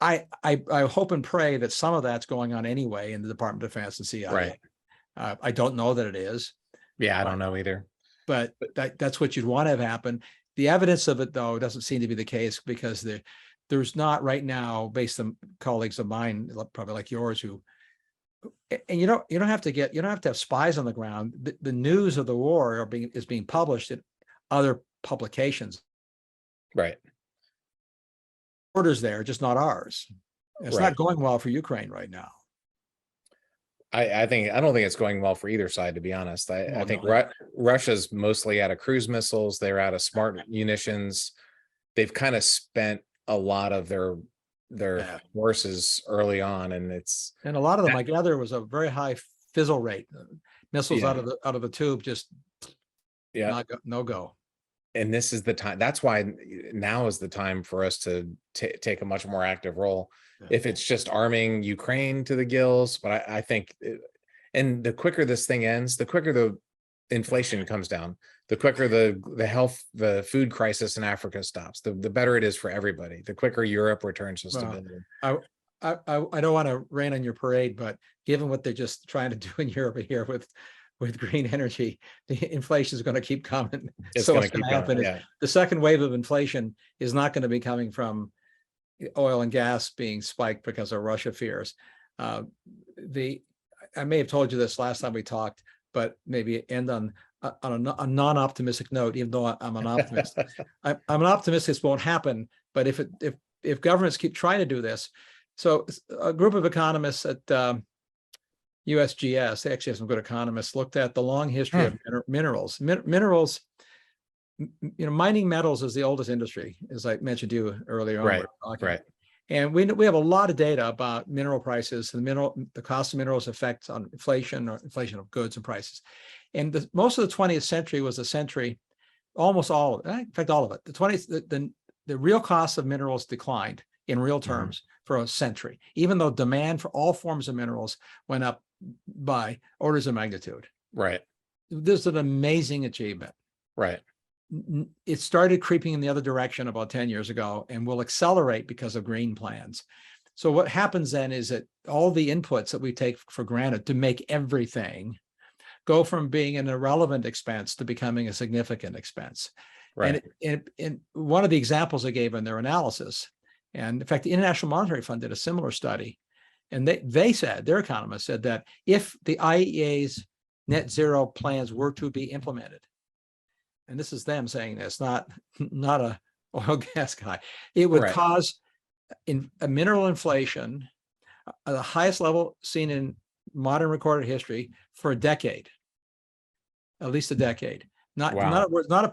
I hope and pray that some of that's going on anyway in the Department of Defense and CIA. Right. I don't know that it is. Yeah, I don't know either. But that's what you'd want to have happen. The evidence of it, though, doesn't seem to be the case, because there's not right now, based on colleagues of mine, probably like yours, who, and you don't have to have spies on the ground. The news of the war is being published in other publications. Right. Orders there, just not ours. It's not going well for Ukraine right now. I don't think it's going well for either side, to be honest. I think Russia's mostly out of cruise missiles. They're out of smart munitions. They've kind of spent a lot of their forces early on, and a lot of them, I gather, was a very high fizzle rate. Missiles out of the tube, just no go. And this is the time. That's why now is the time for us to take a much more active role. Yeah. If it's just arming Ukraine to the gills, but I think, and the quicker this thing ends, the quicker the inflation comes down, the quicker the food crisis in Africa stops, the better it is for everybody. The quicker Europe returns to stability. I don't want to rain on your parade, but given what they're just trying to do in Europe here with green energy, the inflation is going to keep coming. What's going to happen is the second wave of inflation is not going to be coming from oil and gas being spiked because of Russia fears. I may have told you this last time we talked, but maybe end on a non-optimistic note, even though I'm an optimist. I'm an optimist this won't happen, but if governments keep trying to do this, so a group of economists at USGS, they actually have some good economists, looked at the long history of minerals. Minerals, mining metals is the oldest industry, as I mentioned to you earlier on. Right. And we have a lot of data about mineral prices, and the cost of minerals effects on inflation, or inflation of goods and prices. And most of the 20th century was a century, almost all of it, in fact, all of it. The real cost of minerals declined in real terms for a century, even though demand for all forms of minerals went up by orders of magnitude. Right. This is an amazing achievement. Right. It started creeping in the other direction about 10 years ago, and will accelerate because of green plans. So what happens then is that all the inputs that we take for granted to make everything go from being an irrelevant expense to becoming a significant expense. Right. And one of the examples they gave in their analysis, and in fact, the International Monetary Fund did a similar study, and they said, their economists said, that if the IEA's net zero plans were to be implemented, and this is them saying this, not a oil gas guy, it would Right. cause a mineral inflation at the highest level seen in modern recorded history for a decade, at least a decade. Wow.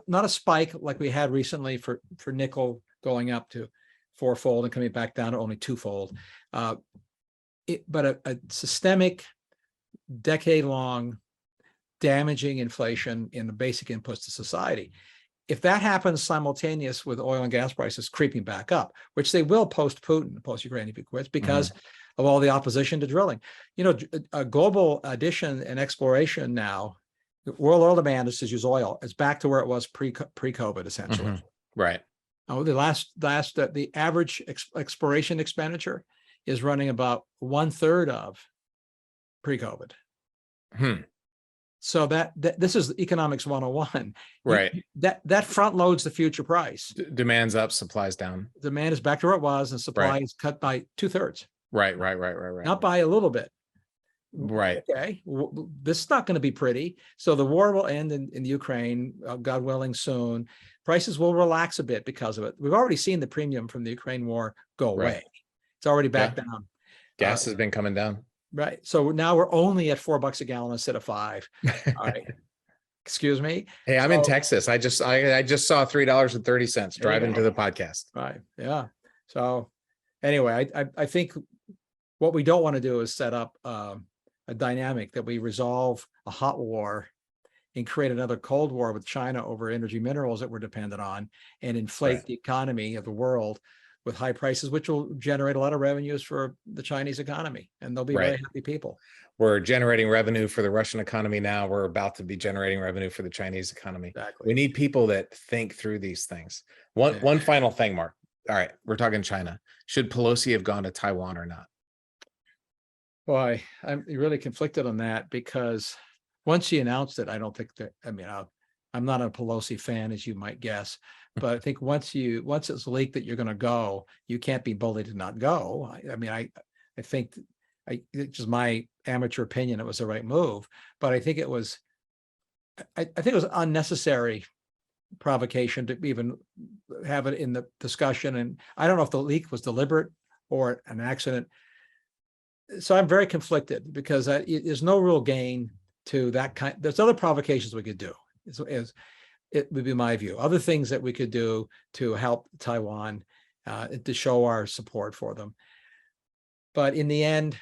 Not a spike like we had recently for nickel going up to fourfold and coming back down to only twofold, but a systemic, decade-long damaging inflation in the basic inputs to society. If that happens simultaneous with oil and gas prices creeping back up, which they will post-Putin, post-Ukraine, if he quits, because of all the opposition to drilling. You know, a global addition and exploration now, world oil demand, let's just use oil, is back to where it was pre-COVID, essentially. Right. Oh, the average exploration expenditure is running about 1/3 of pre-COVID. So that this is economics 101. Right. That front loads the future price. Demand's up, supply's down. Demand is back to where it was, and supply is cut by 2/3. Right. Not by a little bit. Right. Okay, this is not going to be pretty. So the war will end in Ukraine, God willing, soon. Prices will relax a bit because of it. We've already seen the premium from the Ukraine war go away. It's already back down. Gas has been coming down. Right. So now we're only at $4 a gallon instead of $5. All right. Excuse me. Hey, I'm in Texas. I just saw $3.30 driving to the podcast. Right. Yeah. So anyway, I think what we don't want to do is set up a dynamic that we resolve a hot war and create another Cold War with China over energy minerals that we're dependent on, and inflate the economy of the world with high prices, which will generate a lot of revenues for the Chinese economy, and they'll be very happy people. We're generating revenue for the Russian economy now. We're about to be generating revenue for the Chinese economy. Exactly. We need people that think through these things. One final thing, Mark. All right, we're talking China. Should Pelosi have gone to Taiwan or not? Boy, I'm really conflicted on that, because once she announced it, I don't think that, I mean, I'm not a Pelosi fan, as you might guess, but I think once it's leaked that you're going to go, you can't be bullied to not go. I think it's just my amateur opinion, it was the right move, but I think it was unnecessary provocation to even have it in the discussion. And I don't know if the leak was deliberate or an accident. So I'm very conflicted, because there's no real gain to that kind. There's other provocations we could do. It would be my view. Other things that we could do to help Taiwan, to show our support for them. But in the end,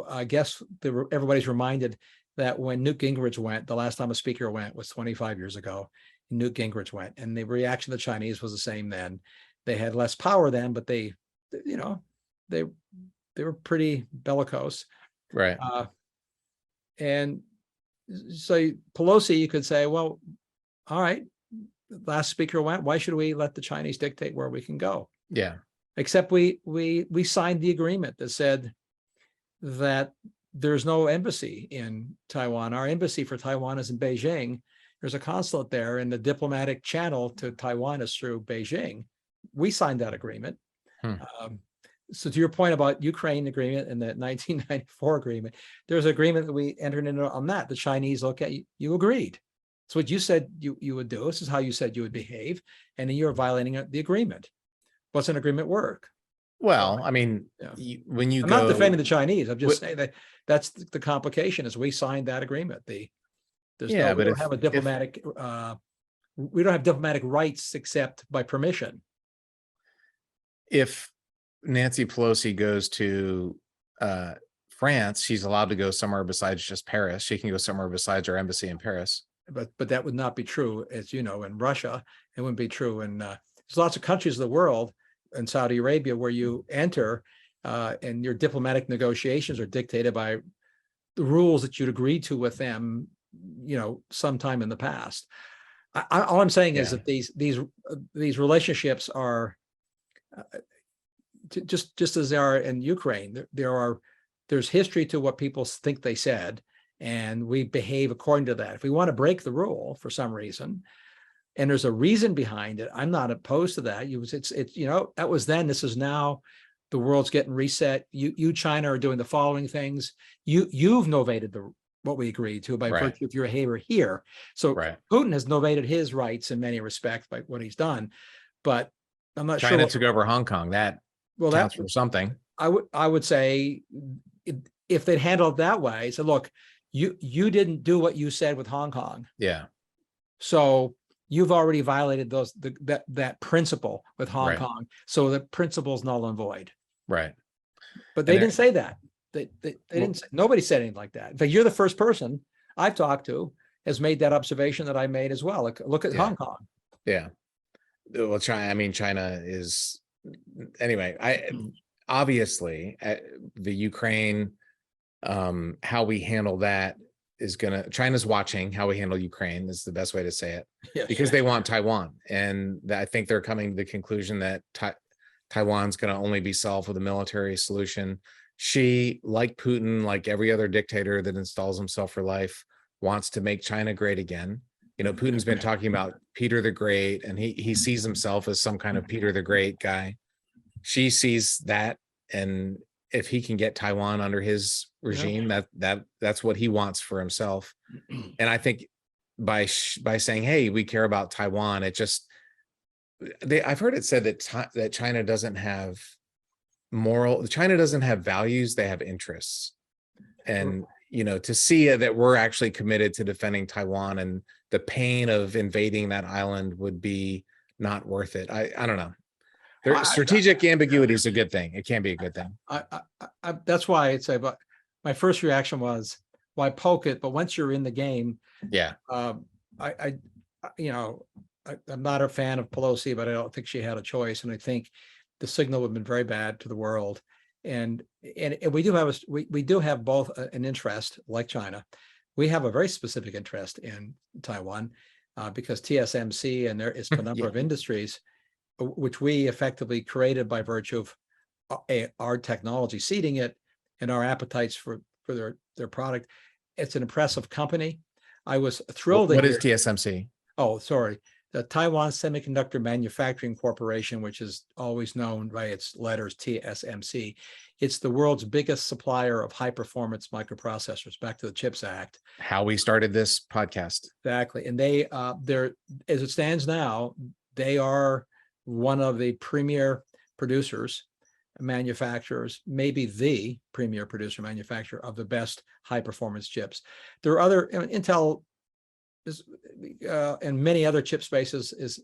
I guess everybody's reminded that when Newt Gingrich went, the last time a speaker went was 25 years ago. Newt Gingrich went, and the reaction of the Chinese was the same then. They had less power then, but they were pretty bellicose. Right. And so Pelosi, you could say, well, all right, last speaker went, why should we let the Chinese dictate where we can go? Yeah. Except we signed the agreement that said that there's no embassy in Taiwan. Our embassy for Taiwan is in Beijing. There's a consulate there, and the diplomatic channel to Taiwan is through Beijing. We signed that agreement. So to your point about Ukraine agreement and the 1994 agreement, there's an agreement that we entered into on that. The Chinese look at you agreed. It's what you said you would do. This is how you said you would behave, and then you're violating the agreement. What's an agreement work? Well, I mean, when you I'm not defending the Chinese. I'm just saying that that's the complication, is we signed that agreement. We don't have diplomatic rights except by permission. If Nancy Pelosi goes to France, she's allowed to go somewhere besides just Paris. She can go somewhere besides our embassy in Paris. But that would not be true, as you know, in Russia. It wouldn't be true in there's lots of countries in the world, in Saudi Arabia, where you enter and your diplomatic negotiations are dictated by the rules that you'd agreed to with them, sometime in the past. All I'm saying is that these relationships are just as they are in Ukraine. There's history to what people think they said, and we behave according to that. If we want to break the rule for some reason, and there's a reason behind it, I'm not opposed to that. That was then. This is now. The world's getting reset. You China are doing the following things. You've novated what we agreed to by Right. virtue of your behavior here. So Right. Putin has novated his rights in many respects by what he's done, but I'm not China sure. took over Hong Kong. That counts for something. I would say if they'd handled it that way, so look, you didn't do what you said with Hong Kong. Yeah. So you've already violated that principle with Hong Right. Kong. So the principle's null and void. Right. But they didn't say that. They didn't say, nobody said anything like that. In fact, you're the first person I've talked to has made that observation that I made as well. Look at Hong Kong. Yeah. Well, China is, anyway, obviously the Ukraine, how we handle that is China's watching how we handle Ukraine is the best way to say it, because they want Taiwan. And I think they're coming to the conclusion that Taiwan's going to only be solved with a military solution. She, like Putin, like every other dictator that installs himself for life, wants to make China great again. You know, Putin's been talking about Peter the Great, and he sees himself as some kind of Peter the Great guy. She sees that, and if he can get Taiwan under his regime, that's what he wants for himself. And I think by saying, hey, we care about Taiwan, it just, I've heard it said that China doesn't have China doesn't have values, they have interests. And you know, to see that we're actually committed to defending Taiwan, and the pain of invading that island would be not worth it. I don't know. Strategic ambiguity is a good thing. It can be a good thing. That's why I'd say, but my first reaction was, why poke it? But once you're in the game, I'm not a fan of Pelosi, but I don't think she had a choice. And I think the signal would have been very bad to the world. And we do have both an interest, like China. We have a very specific interest in Taiwan because TSMC and there is a number of industries which we effectively created by virtue of our technology seeding it and our appetites for their product. It's an impressive company. I was thrilled. What is TSMC? Oh, sorry. The Taiwan Semiconductor Manufacturing Corporation, which is always known by its letters TSMC. It's the world's biggest supplier of high-performance microprocessors, back to the CHIPS Act. How we started this podcast. Exactly. And they're, as it stands now, they are one of the premier producers, manufacturers, maybe the premier producer manufacturer of the best high-performance chips. There are other, Intel and many other chip spaces is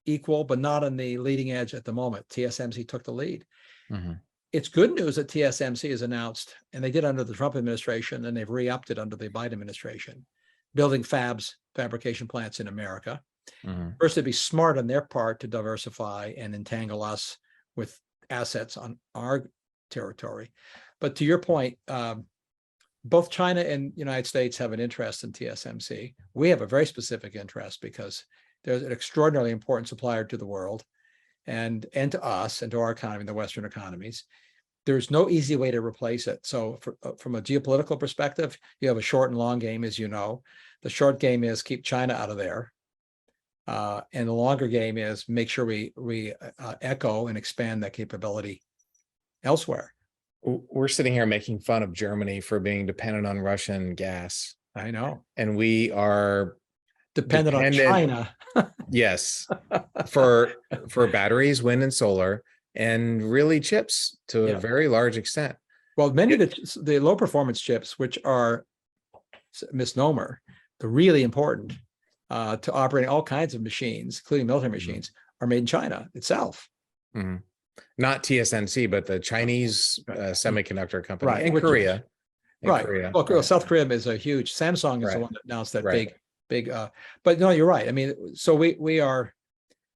equal, but not on the leading edge at the moment. TSMC took the lead. Mm-hmm. It's good news that TSMC has announced, and they did under the Trump administration, and they've re-upped it under the Biden administration, building fabrication plants in America. Mm-hmm. First, it'd be smart on their part to diversify and entangle us with assets on our territory. But to your point, both China and United States have an interest in TSMC. We have a very specific interest because they're an extraordinarily important supplier to the world and to us and to our economy, the Western economies. There's no easy way to replace it. So from a geopolitical perspective, you have a short and long game, as you know. The short game is keep China out of there. And the longer game is make sure we echo and expand that capability elsewhere. We're sitting here making fun of Germany for being dependent on Russian gas. I know. And we are dependent on China. Yes. For batteries, wind and solar, and really chips to a very large extent. Well, many of the low performance chips, which are misnomer, they're really important to operate all kinds of machines, including military machines, are made in China itself. Mm-hmm. Not TSMC, but the Chinese semiconductor company in Korea. Korea. Well, South Korea is a huge. Samsung is the one that announced that big. But no, you're right. I mean, so we are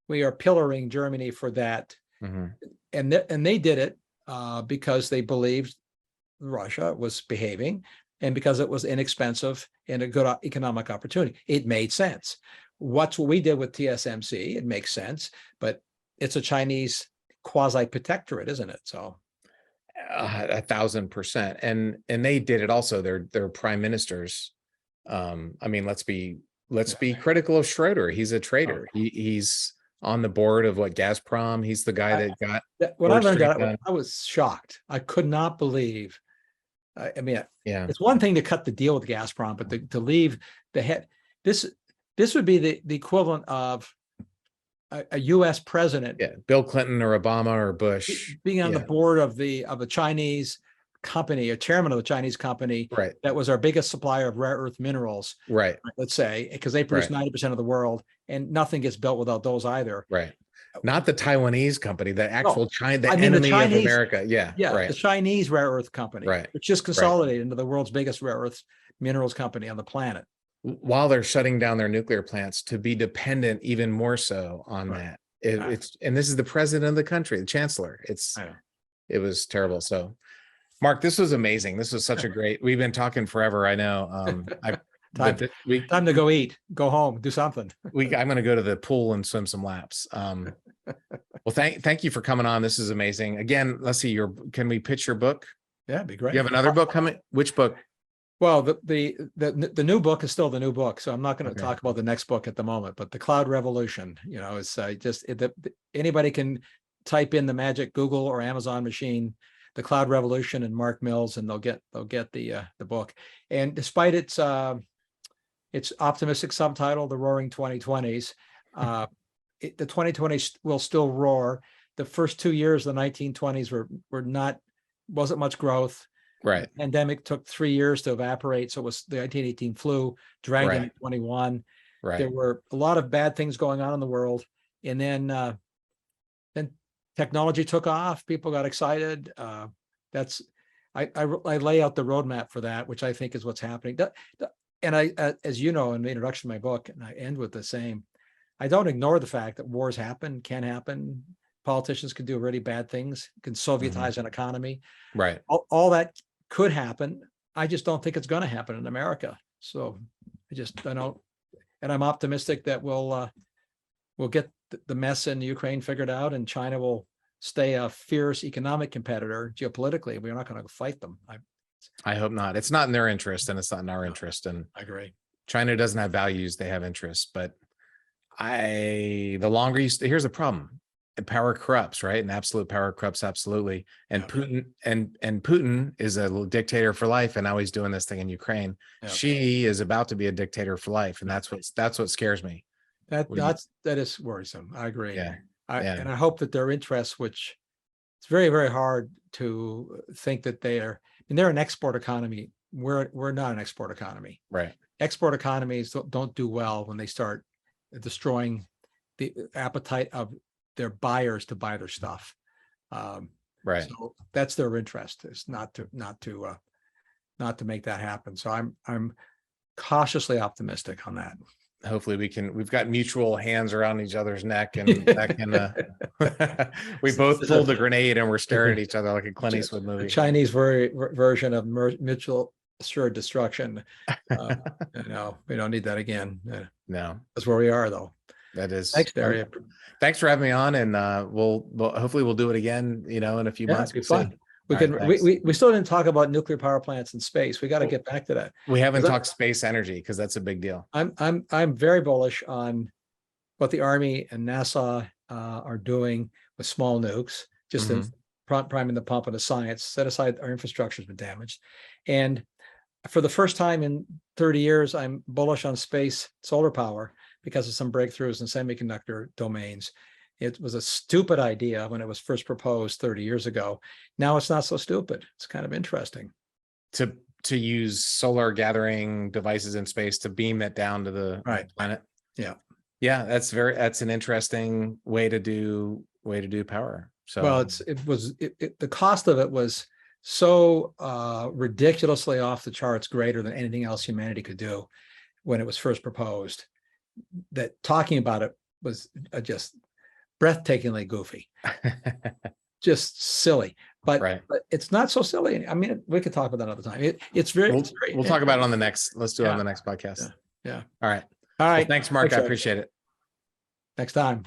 pillaring Germany for that, and they did it because they believed Russia was behaving, and because it was inexpensive and a good economic opportunity. It made sense. What we did with TSMC, it makes sense, but it's a Chinese quasi-protectorate, isn't it? So 1,000%. And they did it also. Their prime ministers. I mean, let's be critical of Schroeder. He's a traitor. He's on the board of Gazprom. He's the guy that got when I learned that, I was shocked. I could not believe I mean, Yeah. it's one thing to cut the deal with Gazprom, but to leave the head, this would be the equivalent of a U.S. president Yeah. Bill Clinton or Obama or Bush being on the board of a Chinese company, a chairman of the Chinese company Right. that was our biggest supplier of rare earth minerals, Right. let's say, because they produce Right. 90% of the world, and nothing gets built without those either. Right. Not the Taiwanese company, the actual No, China, the I mean, the enemy of Chinese- America. Yeah. Yeah, Right. the Chinese rare earth company, Right. which just consolidated into the world's biggest rare earth minerals company on the planet. While they're shutting down their nuclear plants to be dependent even more so on Right. that. It's and this is the president of the country, the chancellor. I know. It was terrible. So, Mark, this was amazing. This was such a great. We've been talking forever. I know. Time to go eat, go home, do something. I'm going to go to the pool and swim some laps. Well, thank you for coming on. This is amazing. Again, let's see. Can we pitch your book? Yeah, it'd be great. You have another book coming? Which book? Well, the new book is still the new book, so I'm not going to Okay. talk about the next book at the moment. But the Cloud Revolution, is anybody can type in the magic Google or Amazon machine, the Cloud Revolution and Mark Mills, and they'll get the book. And despite its optimistic subtitle, The Roaring 2020s, the 2020s will still roar. The first 2 years of the 1920s wasn't much growth. Right. The pandemic took 3 years to evaporate. So it was the 1918 flu, dragged into 21. Right. There were a lot of bad things going on in the world. And then technology took off. People got excited. I lay out the roadmap for that, which I think is what's happening. And as you know, in the introduction to my book, and I end with the same, I don't ignore the fact that wars can happen. Politicians can do really bad things, can Sovietize an economy. Right. All that could happen. I just don't think it's going to happen in America. So I don't, and I'm optimistic that we'll get the mess in Ukraine figured out, and China will stay a fierce economic competitor geopolitically. We're not going to fight them. I hope not. It's not in their interest, and it's not in our interest. And I agree. China doesn't have values; they have interests. But the longer here's the problem: power corrupts, right? And absolute power corrupts absolutely. And Putin and Putin is a dictator for life, and now he's doing this thing in Ukraine. Xi is about to be a dictator for life, and that's what scares me. That is worrisome. I agree. Yeah. And I hope that their interests, which it's very, very hard to think that they're an export economy. We're not an export economy. Right. Export economies don't do well when they start destroying the appetite of their buyers to buy their stuff. Right. So that's their interest, is not to make that happen. So I'm cautiously optimistic on that. Hopefully we've got mutual hands around each other's neck, and that can we both pulled the grenade and we're staring at each other like a Clint Eastwood movie. The Chinese version of mutual assured destruction. We don't need that again. No, that's where we are, though. That is. Thanks, Barry. Thanks for having me on, and we'll hopefully we'll do it again. In a few months. It'd be fun. We still didn't talk about nuclear power plants in space. We got to get back to that. We haven't talked space energy, because that's a big deal. I'm very bullish on what the Army and NASA are doing with small nukes, just in priming the pump of the science. Set aside our infrastructure has been damaged, and for the first time in 30 years, I'm bullish on space solar power because of some breakthroughs in semiconductor domains. It was a stupid idea when it was first proposed 30 years ago. Now it's not so stupid. It's kind of interesting. To use solar gathering devices in space to beam it down to the planet. Yeah. Yeah, that's an interesting way to do power. So well, the cost of it was so ridiculously off the charts, greater than anything else humanity could do when it was first proposed, that talking about it was just breathtakingly goofy. Just silly, but it's not so silly. I mean, we could talk about that another time. We'll talk about it on the next. Let's do it on the next podcast. Yeah. All right. All right. Well, thanks, Mark. I appreciate it. Next time.